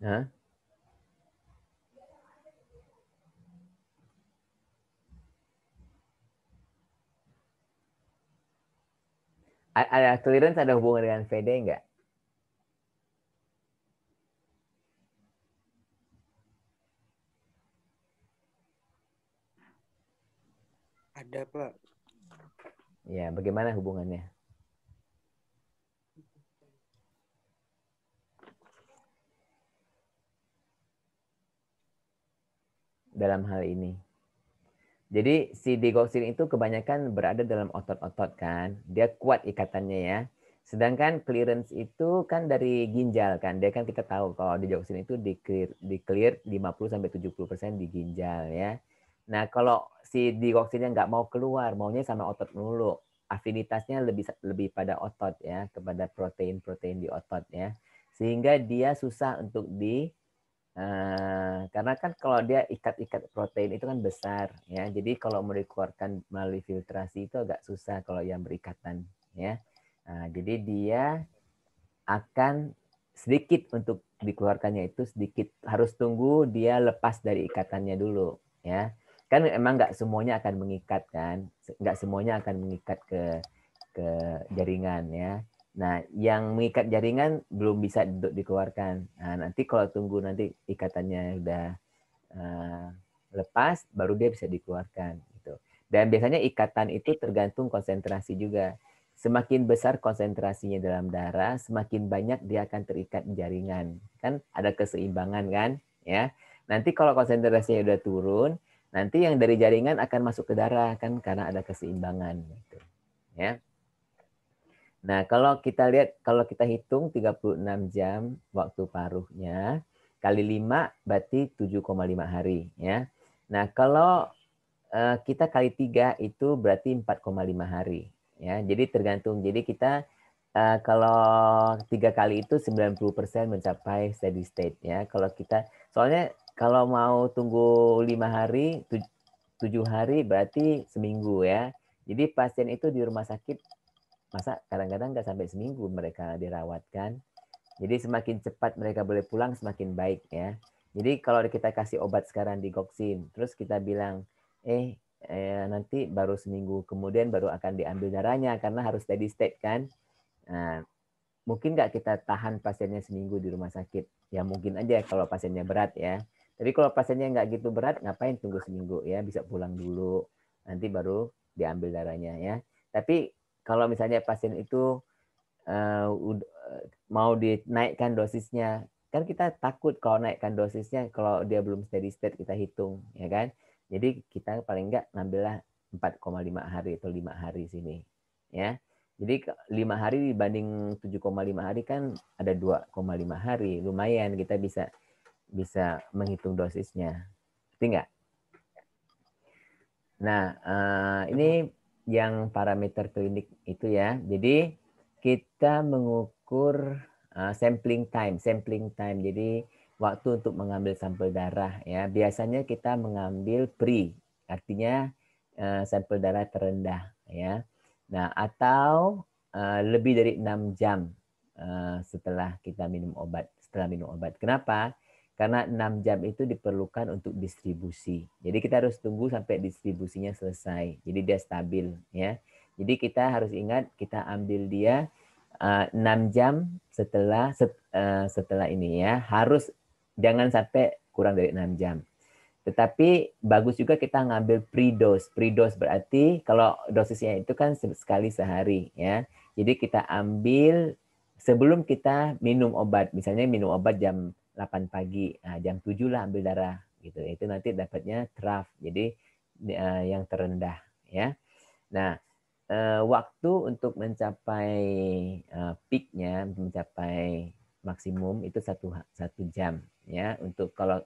Speaker 2: Hah? Ada clearance ada hubungan dengan VD nggak?
Speaker 1: Ada, Pak.
Speaker 2: Ya, bagaimana hubungannya? Dalam hal ini. Jadi si digoxin itu kebanyakan berada dalam otot-otot kan. Dia kuat ikatannya ya. Sedangkan clearance itu kan dari ginjal kan. Dia kan kita tahu kalau digoxin itu di clear 50-70% di ginjal ya. Nah, kalau si digoxinnya nggak mau keluar, maunya sama otot dulu. Afinitasnya lebih pada otot ya, kepada protein-protein di otot ya. Sehingga dia susah untuk karena kan kalau dia ikat-ikat protein itu kan besar ya, jadi kalau mau dikeluarkan melalui filtrasi itu agak susah kalau yang berikatan ya. Jadi dia akan sedikit untuk dikeluarkannya itu sedikit, harus tunggu dia lepas dari ikatannya dulu ya. Kan emang nggak semuanya akan mengikat kan, nggak semuanya akan mengikat ke jaringan ya. Nah, yang mengikat jaringan belum bisa dikeluarkan. Nah, nanti kalau tunggu nanti ikatannya udah lepas, baru dia bisa dikeluarkan. Gitu. Dan biasanya ikatan itu tergantung konsentrasi juga. Semakin besar konsentrasinya dalam darah, semakin banyak dia akan terikat di jaringan. Kan ada keseimbangan kan? Ya. Nanti kalau konsentrasinya udah turun, nanti yang dari jaringan akan masuk ke darah kan karena ada keseimbangan. Gitu. Ya. Nah, kalau kita hitung 36 jam waktu paruhnya kali 5 berarti 7,5 hari ya. Nah, kalau kita kali 3 itu berarti 4,5 hari ya. Jadi tergantung. Jadi kita kalau 3 kali itu 90% mencapai steady state ya. Kalau kita soalnya kalau mau tunggu 5 hari, 7 hari berarti seminggu ya. Jadi pasien itu di rumah sakit masa kadang-kadang nggak sampai seminggu mereka dirawat kan. Jadi semakin cepat mereka boleh pulang semakin baik ya. Jadi kalau kita kasih obat sekarang digoxin, terus kita bilang, nanti baru seminggu kemudian baru akan diambil darahnya karena harus steady state kan. Nah, mungkin nggak kita tahan pasiennya seminggu di rumah sakit? Ya mungkin aja kalau pasiennya berat ya. Tapi kalau pasiennya nggak gitu berat, ngapain tunggu seminggu ya? Bisa pulang dulu, nanti baru diambil darahnya ya. Tapi kalau misalnya pasien itu mau dinaikkan dosisnya, kan kita takut kalau naikkan dosisnya kalau dia belum steady state kita hitung, ya kan? Jadi kita paling nggak ngambillah 4,5 hari atau 5 hari sini. Ya. Jadi 5 hari dibanding 7,5 hari kan ada 2,5 hari. Lumayan kita bisa menghitung dosisnya. Ngerti nggak? Nah, ini yang parameter klinik itu ya. Jadi kita mengukur sampling time. Jadi waktu untuk mengambil sampel darah ya. Biasanya kita mengambil pre, artinya sampel darah terendah ya. Nah, atau lebih dari 6 jam setelah minum obat. Kenapa? Karena 6 jam itu diperlukan untuk distribusi. Jadi kita harus tunggu sampai distribusinya selesai. Jadi dia stabil ya. Jadi kita harus ingat kita ambil dia 6 jam setelah ini ya. Harus jangan sampai kurang dari 6 jam. Tetapi bagus juga kita ngambil pre-dose. Pre-dose berarti kalau dosisnya itu kan sekali sehari ya. Jadi kita ambil sebelum kita minum obat. Misalnya minum obat jam 8 pagi, nah, jam 7 lah ambil darah gitu. Itu nanti dapatnya trough. Jadi yang terendah ya. Nah, waktu untuk mencapai peaknya, mencapai maksimum itu satu jam ya untuk kalau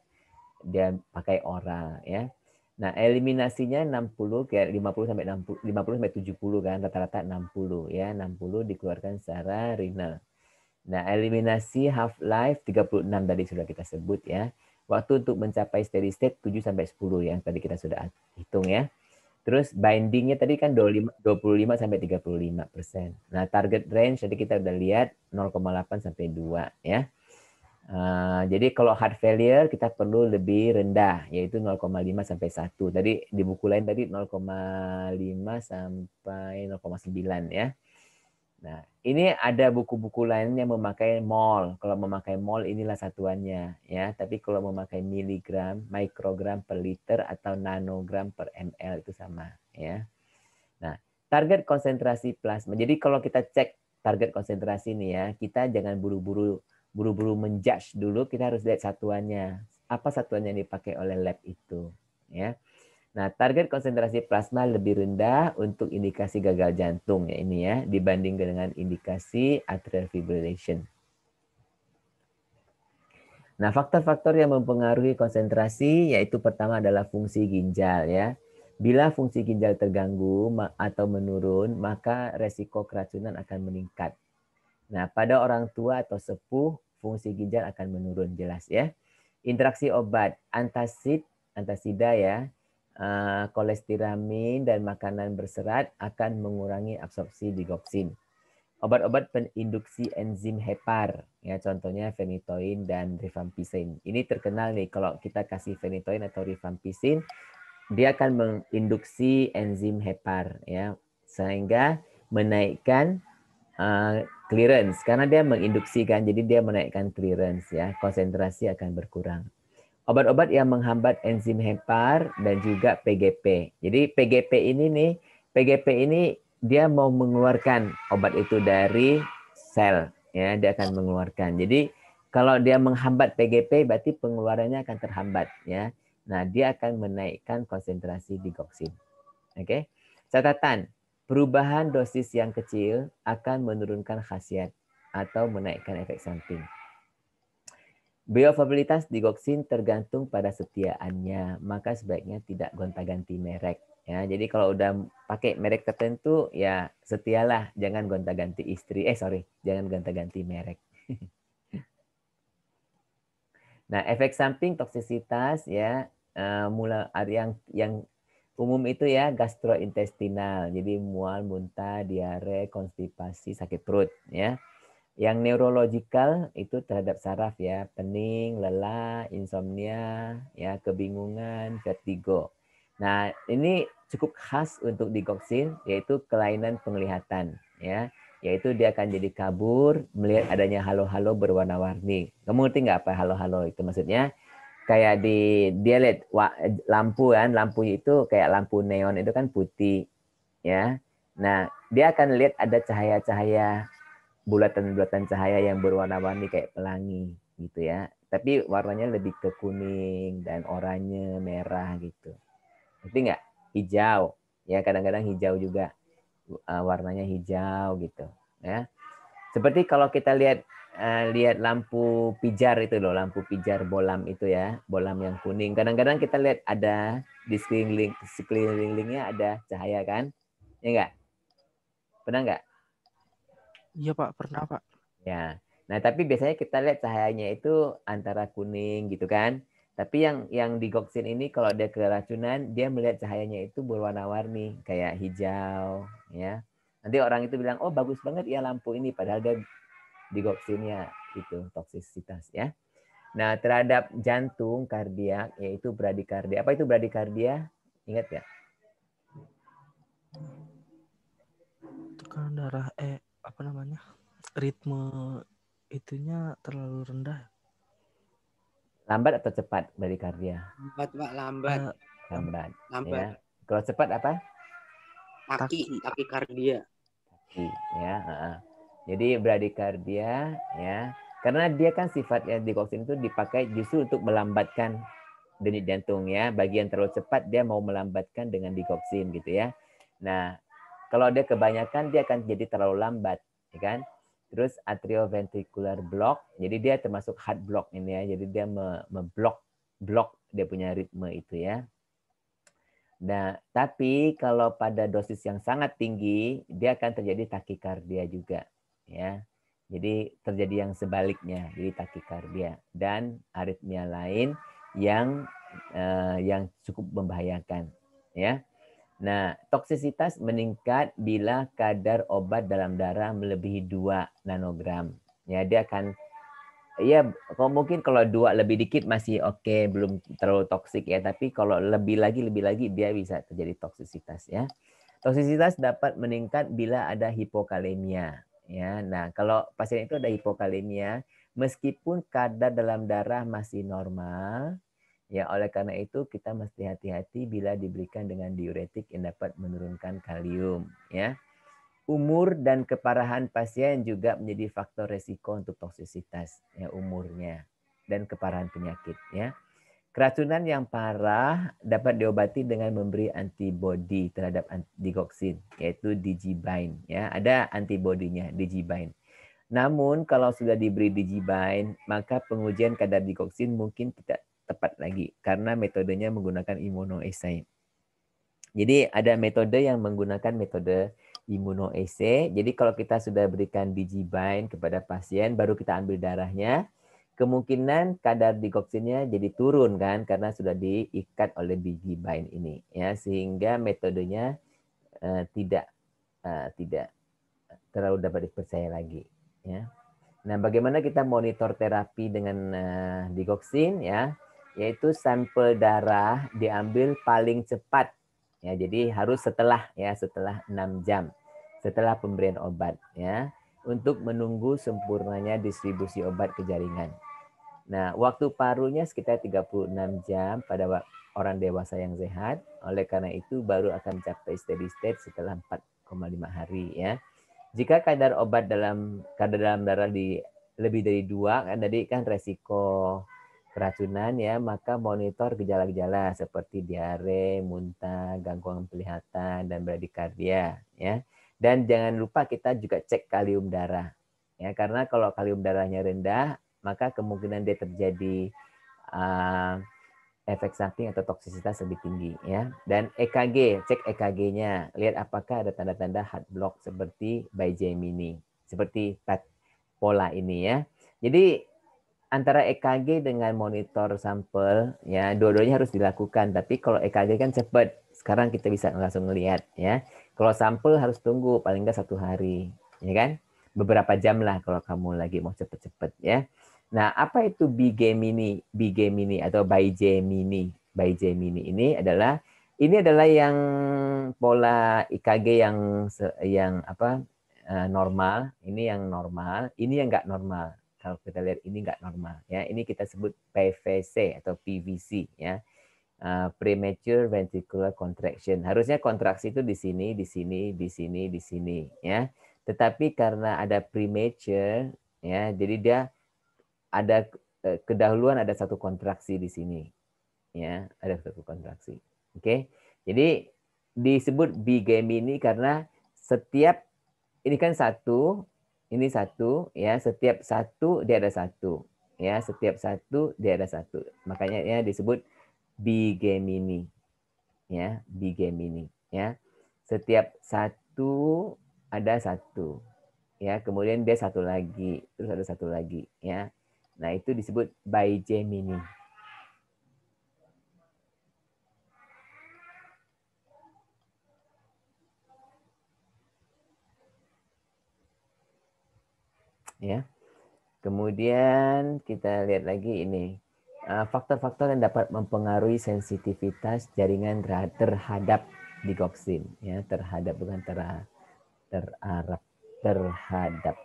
Speaker 2: dia pakai oral ya. Nah, eliminasinya 60 kayak 50 sampai 60, 50 sampai 70 kan, rata-rata 60 ya. 60 dikeluarkan secara renal. Nah, eliminasi half life 36 tadi sudah kita sebut ya. Waktu untuk mencapai steady state 7 sampai 10 yang tadi kita sudah hitung ya. Terus bindingnya tadi kan 25 sampai 35%. Nah, target range tadi kita udah lihat 0,8 sampai 2 ya. Jadi kalau heart failure kita perlu lebih rendah, yaitu 0,5 sampai 1. Tadi di buku lain tadi 0,5 sampai 0,9 ya. Nah, ini ada buku-buku lain yang memakai mol. Kalau memakai mol inilah satuannya ya. Tapi kalau memakai miligram, mikrogram per liter atau nanogram per ml itu sama ya. Nah, target konsentrasi plasma. Jadi kalau kita cek target konsentrasi nih ya, kita jangan buru-buru menjudge dulu, kita harus lihat satuannya. Apa satuannya yang dipakai oleh lab itu, ya. Nah, target konsentrasi plasma lebih rendah untuk indikasi gagal jantung ya ini ya, dibandingkan dengan indikasi atrial fibrillation. Nah, faktor-faktor yang mempengaruhi konsentrasi yaitu pertama adalah fungsi ginjal ya. Bila fungsi ginjal terganggu atau menurun, maka resiko keracunan akan meningkat. Nah, pada orang tua atau sepuh, fungsi ginjal akan menurun jelas ya. Interaksi obat, antasida ya, kolestiramin dan makanan berserat akan mengurangi absorpsi digoxin. Obat-obat peninduksi enzim hepar, ya contohnya phenytoin dan rifampicin. Ini terkenal nih kalau kita kasih phenytoin atau rifampicin, dia akan menginduksi enzim hepar ya, sehingga menaikkan clearance karena dia menginduksikan, jadi dia menaikkan clearance ya, konsentrasi akan berkurang. Obat-obat yang menghambat enzim hepar dan juga PGP. Jadi PGP ini dia mau mengeluarkan obat itu dari sel ya, dia akan mengeluarkan. Jadi kalau dia menghambat PGP berarti pengeluarannya akan terhambat ya. Nah, dia akan menaikkan konsentrasi digoxin. Oke. Catatan, perubahan dosis yang kecil akan menurunkan khasiat atau menaikkan efek samping. Bioavailabilitas digoxin tergantung pada setiaannya, maka sebaiknya tidak gonta-ganti merek. Ya, jadi kalau udah pakai merek tertentu, ya setialah, jangan gonta-ganti jangan gonta-ganti merek. Nah, efek samping toksisitas ya, mulai yang umum itu ya gastrointestinal, jadi mual, muntah, diare, konstipasi, sakit perut ya. Yang neurologikal itu terhadap saraf ya, pening, lelah, insomnia, ya kebingungan, vertigo. Nah, ini cukup khas untuk digoxin, yaitu kelainan penglihatan ya, yaitu dia akan jadi kabur melihat adanya halo-halo berwarna-warni. Kamu ngerti nggak apa halo-halo itu maksudnya? Kayak dia lihat lampu kan, lampu itu kayak lampu neon itu kan putih ya. Nah, dia akan lihat ada cahaya-cahaya, bulatan-bulatan cahaya yang berwarna-warni kayak pelangi gitu ya. Tapi warnanya lebih ke kuning dan oranye, merah gitu. Ngerti nggak? Hijau ya kadang-kadang hijau juga, warnanya hijau gitu ya. Seperti kalau kita lihat lampu pijar itu loh, lampu pijar bolam itu ya, bolam yang kuning. Kadang-kadang kita lihat ada di sekelilingnya ada cahaya kan, ya enggak? Pernah enggak?
Speaker 1: Iya Pak, pernah Pak.
Speaker 2: Ya. Nah, tapi biasanya kita lihat cahayanya itu antara kuning gitu kan. Tapi yang digoksin ini kalau dia keracunan, dia melihat cahayanya itu berwarna-warni kayak hijau ya. Nanti orang itu bilang, "Oh, bagus banget ya lampu ini," padahal dia digoksinnya itu toksisitas ya. Nah, terhadap jantung kardiak yaitu bradikardia. Apa itu bradikardia? Ingat ya?
Speaker 1: Tekanan darah apa namanya? Ritme itunya terlalu rendah.
Speaker 2: Lambat atau cepat bradikardia?
Speaker 4: Lambat, Pak, lambat.
Speaker 2: Lambat.
Speaker 4: Lambat.
Speaker 2: Ya. Kalau cepat apa?
Speaker 4: Takikardia.
Speaker 2: Ya. Jadi bradikardia ya, karena dia kan sifatnya digoksin itu dipakai justru untuk melambatkan denyut jantung ya. Bagian terlalu cepat dia mau melambatkan dengan digoksin gitu ya. Nah, kalau dia kebanyakan dia akan jadi terlalu lambat, ya kan? Terus atrioventricular block, jadi dia termasuk heart block ini ya. Jadi dia blok dia punya ritme itu ya. Nah, tapi kalau pada dosis yang sangat tinggi, dia akan terjadi takikardia juga, ya. Jadi terjadi yang sebaliknya, jadi takikardia dan aritmia lain yang cukup membahayakan, ya. Nah, toksisitas meningkat bila kadar obat dalam darah melebihi 2 nanogram. Ya, dia akan kalau mungkin kalau 2 lebih dikit masih oke, belum terlalu toksik ya. Tapi kalau lebih lagi dia bisa terjadi toksisitas ya. Toksisitas dapat meningkat bila ada hipokalemia. Ya, nah kalau pasien itu ada hipokalemia, meskipun kadar dalam darah masih normal, ya oleh karena itu kita mesti hati-hati bila diberikan dengan diuretik yang dapat menurunkan kalium. Ya. Umur dan keparahan pasien juga menjadi faktor resiko untuk toksisitas, ya, umurnya dan keparahan penyakit. Ya. Keracunan yang parah dapat diobati dengan memberi antibodi terhadap digoksin, yaitu Digibyne. Ya, ada antibodinya, Digibyne. Namun kalau sudah diberi Digibyne, maka pengujian kadar digoksin mungkin tidak tepat lagi karena metodenya menggunakan immunoassay. Jadi ada metode yang menggunakan metode immunoassay. Jadi kalau kita sudah berikan Digibyne kepada pasien, baru kita ambil darahnya, kemungkinan kadar digoksinnya jadi turun kan karena sudah diikat oleh Digibyne ini ya, sehingga metodenya tidak terlalu dapat dipercaya lagi ya. Nah, bagaimana kita monitor terapi dengan digoksin ya? Yaitu sampel darah diambil paling cepat ya. Jadi harus setelah 6 jam setelah pemberian obat ya, untuk menunggu sempurnanya distribusi obat ke jaringan. Nah, waktu parunya sekitar 36 jam pada orang dewasa yang sehat. Oleh karena itu baru akan mencapai steady state setelah 4,5 hari ya. Jika kadar dalam darah lebih dari 2, kan tadi kan resiko keracunan ya, maka monitor gejala-gejala seperti diare, muntah, gangguan penglihatan, dan bradikardia ya. Dan jangan lupa kita juga cek kalium darah ya, karena kalau kalium darahnya rendah, maka kemungkinan dia terjadi efek samping atau toksisitas lebih tinggi ya. Dan EKG, cek EKG-nya, lihat apakah ada tanda-tanda heart block seperti Bigemini, seperti pola ini ya. Jadi antara EKG dengan monitor sampel ya, dua-duanya harus dilakukan. Tapi kalau EKG kan cepat, sekarang kita bisa langsung melihat ya. Kalau sampel harus tunggu paling nggak 1 hari, ya kan? Beberapa jam lah kalau kamu lagi mau cepet-cepet ya. Nah, apa itu Bigemini atau Bigemini? Bigemini ini adalah yang pola EKG yang normal, ini yang normal, ini yang nggak normal. Kalau kita lihat ini nggak normal ya. Ini kita sebut PVC atau PVC ya. Premature ventricular contraction. Harusnya kontraksi itu di sini, di sini, di sini, di sini ya. Tetapi karena ada premature ya, jadi dia ada kedahuluan, ada satu kontraksi di sini ya, ada satu kontraksi. Oke. Jadi disebut bigemini karena setiap ini kan satu, ini satu, ya setiap satu dia ada satu, ya setiap satu dia ada satu. Makanya ya disebut bigemini, ya bigemini, ya setiap satu ada satu, ya kemudian dia satu lagi, terus ada satu lagi, ya. Nah itu disebut bigemini. Ya. Kemudian kita lihat lagi ini faktor-faktor yang dapat mempengaruhi sensitivitas jaringan terhadap digoxin, ya terhadap bukan terhadap.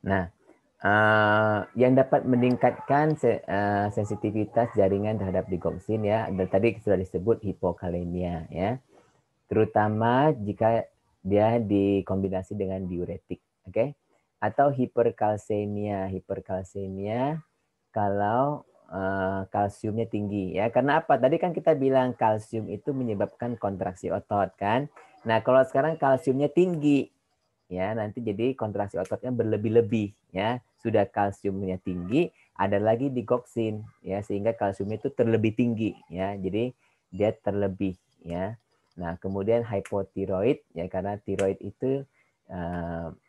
Speaker 2: Nah, yang dapat meningkatkan sensitivitas jaringan terhadap digoxin ya, dan tadi sudah disebut hipokalemia ya, terutama jika dia dikombinasi dengan diuretik, oke? Atau hiperkalsemia, kalau kalsiumnya tinggi ya. Karena apa? Tadi kan kita bilang kalsium itu menyebabkan kontraksi otot kan. Nah, kalau sekarang kalsiumnya tinggi ya, nanti jadi kontraksi ototnya berlebih-lebih ya. Sudah kalsiumnya tinggi, ada lagi digoxin ya, sehingga kalsiumnya itu terlebih tinggi ya. Jadi dia terlebih ya. Nah, kemudian hipotiroid ya, karena tiroid itu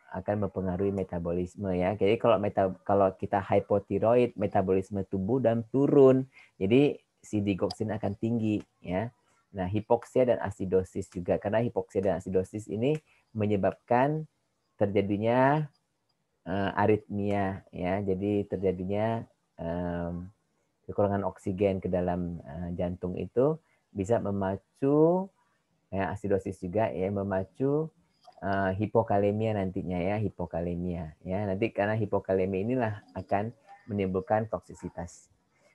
Speaker 2: akan mempengaruhi metabolisme ya. Jadi kalau kita hipotiroid, metabolisme tubuh dan turun. Jadi si digoxin akan tinggi ya. Nah, hipoksia dan asidosis juga, karena hipoksia dan asidosis ini menyebabkan terjadinya aritmia ya. Jadi terjadinya kekurangan oksigen ke dalam jantung itu bisa memacu ya, asidosis juga ya, memacu hipokalemia nantinya ya, hipokalemia ya. Nanti karena hipokalemia inilah akan menimbulkan toksisitas.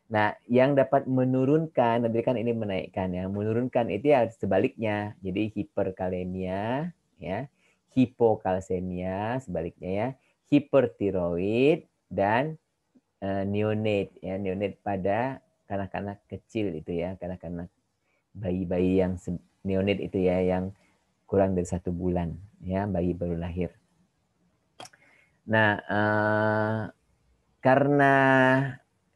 Speaker 2: Nah, yang dapat menurunkan, nanti kan ini menaikkan ya, menurunkan itu ya sebaliknya. Jadi hiperkalemia ya, hipokalsemia sebaliknya ya, hipertiroid dan neonate ya, neonate pada kanak-kanak kecil itu ya, kanak-kanak bayi-bayi yang neonate itu ya, yang kurang dari 1 bulan ya, bayi baru lahir. Nah, karena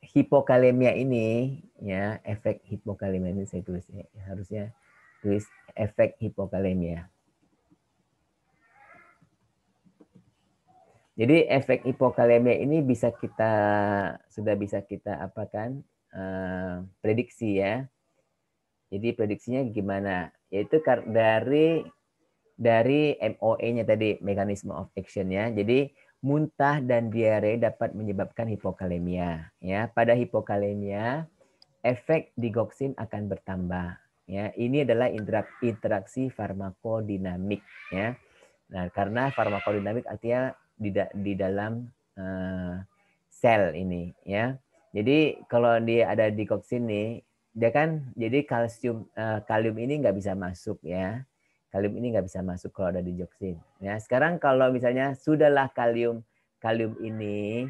Speaker 2: hipokalemia ini ya, efek hipokalemia ini saya tulis ya, harusnya tulis efek hipokalemia. Jadi efek hipokalemia ini sudah bisa kita apakan prediksi ya. Jadi prediksinya gimana? Yaitu dari MOA-nya tadi, mekanisme of action-nya. Jadi muntah dan diare dapat menyebabkan hipokalemia. Ya, pada hipokalemia efek digoxin akan bertambah. Ya, ini adalah interaksi farmakodinamik. Ya, nah karena farmakodinamik artinya di dalam sel ini. Ya, jadi kalau dia ada digoxin nih, dia kan jadi kalium ini nggak bisa masuk ya. Kalium ini nggak bisa masuk kalau ada digoxin. Ya, sekarang kalau misalnya sudahlah kalium ini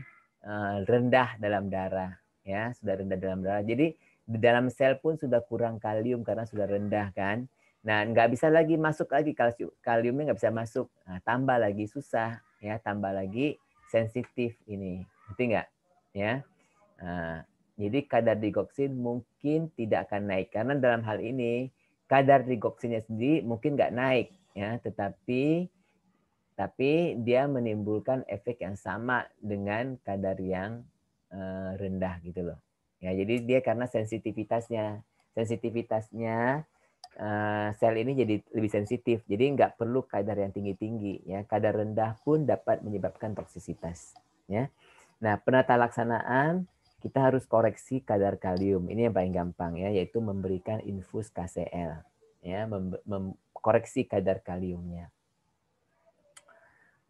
Speaker 2: rendah dalam darah, ya sudah rendah dalam darah. Jadi di dalam sel pun sudah kurang kalium karena sudah rendah kan. Nah, nggak bisa lagi masuk lagi kaliumnya nggak bisa masuk. Nah, tambah lagi susah, ya tambah lagi sensitif ini, ngerti nggak? Ya. Nah, jadi kadar digoxin mungkin tidak akan naik karena dalam hal ini kadar digoxinnya sendiri mungkin nggak naik ya, tapi dia menimbulkan efek yang sama dengan kadar yang rendah gitu loh. Ya, jadi dia karena sensitivitasnya sel ini jadi lebih sensitif. Jadi nggak perlu kadar yang tinggi-tinggi ya. Kadar rendah pun dapat menyebabkan toksisitas ya. Nah, penata laksanaan kita harus koreksi kadar kalium. Ini yang paling gampang ya, yaitu memberikan infus KCl ya, koreksi kadar kaliumnya.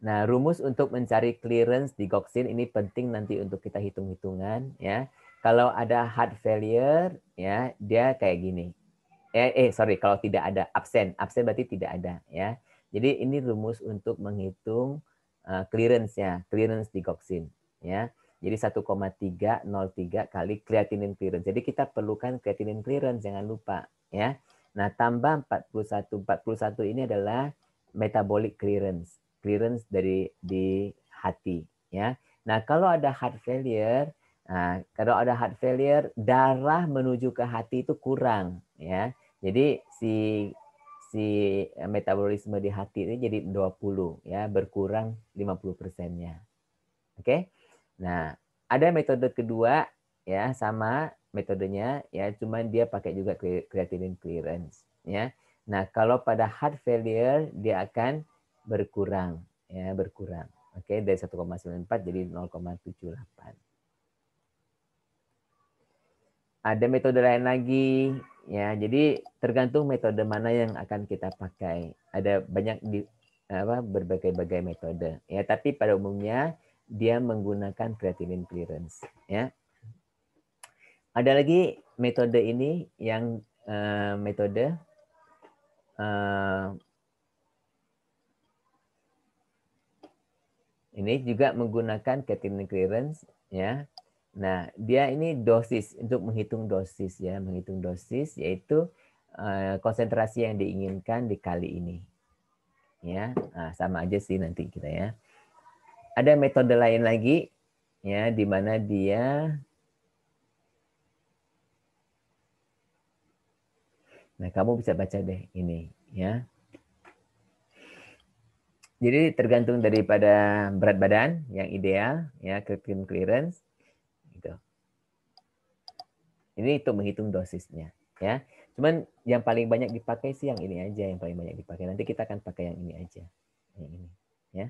Speaker 2: Nah, rumus untuk mencari clearance digoxin ini penting nanti untuk kita hitung-hitungan ya. kalau ada heart failure, ya dia kayak gini. Sorry, kalau tidak ada absen berarti tidak ada, ya. Jadi ini rumus untuk menghitung clearance-nya, clearance digoxin, ya. Jadi 1,303 kali creatinine clearance. Jadi kita perlukan creatinine clearance, jangan lupa, ya. Nah, tambah 41. 41 ini adalah metabolic clearance, clearance di hati, ya. Nah, kalau ada heart failure, darah menuju ke hati itu kurang, ya. Jadi si metabolisme di hati ini jadi 20, ya, berkurang 50%-nya. Oke. Nah, ada metode kedua, ya, sama metodenya, ya, cuman dia pakai juga creatinine clearance, ya. Nah, kalau pada heart failure dia akan berkurang, ya, berkurang. Oke, dari 1,94 jadi 0,78. Ada metode lain lagi, ya. Jadi tergantung metode mana yang akan kita pakai. Ada banyak berbagai-bagai metode, ya. Tapi pada umumnya dia menggunakan creatinine clearance, ya. Ada lagi metode ini yang metode ini juga menggunakan creatinine clearance, ya. Nah, dia ini dosis, untuk menghitung dosis, ya, menghitung dosis yaitu konsentrasi yang diinginkan dikali ini, ya. Nah, sama aja sih nanti kita, ya. Ada metode lain lagi, ya, di mana dia, nah kamu bisa baca deh ini, ya. Jadi tergantung daripada berat badan yang ideal, ya, creatinine clearance, gitu. Ini untuk menghitung dosisnya, ya. Cuman yang paling banyak dipakai sih yang ini aja, yang paling banyak dipakai. Nanti kita akan pakai yang ini aja, yang ini, ya.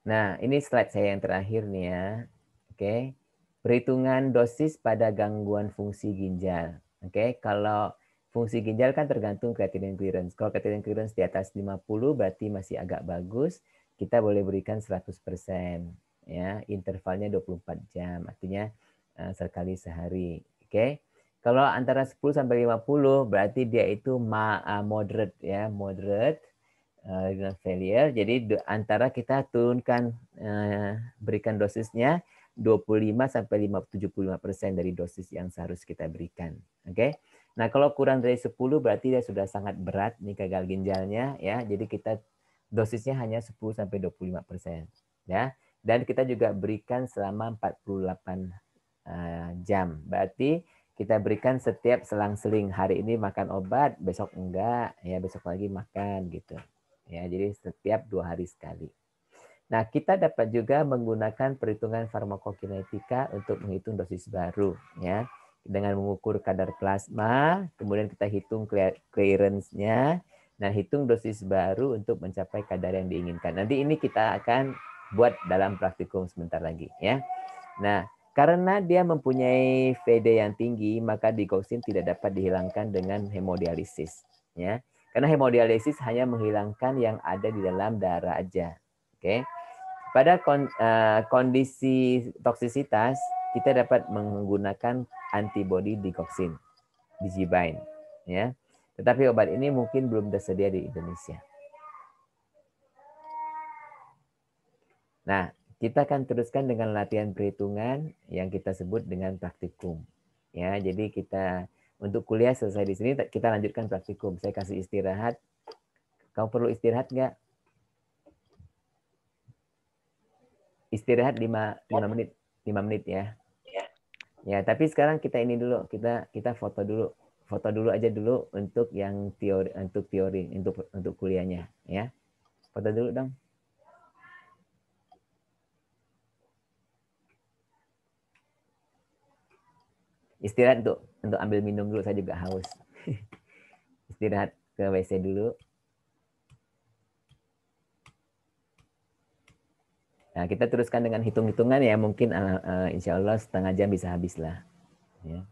Speaker 2: Nah, ini slide saya yang terakhir nih, ya. Oke. Perhitungan dosis pada gangguan fungsi ginjal. Oke, kalau fungsi ginjal kan tergantung creatinine clearance. Kalau creatinine clearance di atas 50 berarti masih agak bagus. Kita boleh berikan 100%, ya. Intervalnya 24 jam, artinya sekali sehari. Oke. Kalau antara 10 sampai 50 berarti dia itu moderate, ya, moderate renal failure. Jadi antara kita turunkan, berikan dosisnya 25 sampai 75% dari dosis yang seharusnya kita berikan. Oke. Nah, kalau kurang dari 10 berarti dia sudah sangat berat nih gagal ginjalnya, ya. Jadi kita dosisnya hanya 10 sampai 25%, ya. Dan kita juga berikan selama 48 jam. Berarti kita berikan setiap selang-seling. Hari ini makan obat, besok enggak, ya, besok lagi makan gitu. Ya, jadi setiap 2 hari sekali. Nah, kita dapat juga menggunakan perhitungan farmakokinetika untuk menghitung dosis baru, ya. Dengan mengukur kadar plasma, kemudian kita hitung clearance-nya, nah hitung dosis baru untuk mencapai kadar yang diinginkan. Nanti ini kita akan buat dalam praktikum sebentar lagi, ya. Nah, karena dia mempunyai VD yang tinggi, maka digoxin tidak dapat dihilangkan dengan hemodialisis, ya. Karena hemodialisis hanya menghilangkan yang ada di dalam darah aja. Oke. Pada kondisi toksisitas, kita dapat menggunakan antibodi digoxin, digibain, ya. Tetapi obat ini mungkin belum tersedia di Indonesia. Nah, kita akan teruskan dengan latihan perhitungan yang kita sebut dengan praktikum. Ya, jadi kita untuk kuliah selesai di sini, kita lanjutkan praktikum. Saya kasih istirahat. Kamu perlu istirahat nggak? Istirahat 5 menit. 5 menit, ya. Ya, tapi sekarang kita ini dulu, kita foto dulu. Foto dulu aja dulu untuk yang teori, untuk kuliahnya, ya. Foto dulu dong. Istirahat untuk ambil minum dulu, saya juga haus. Istirahat ke WC dulu. Nah, kita teruskan dengan hitung-hitungan, ya, mungkin insya Allah setengah jam bisa habis lah. Ya.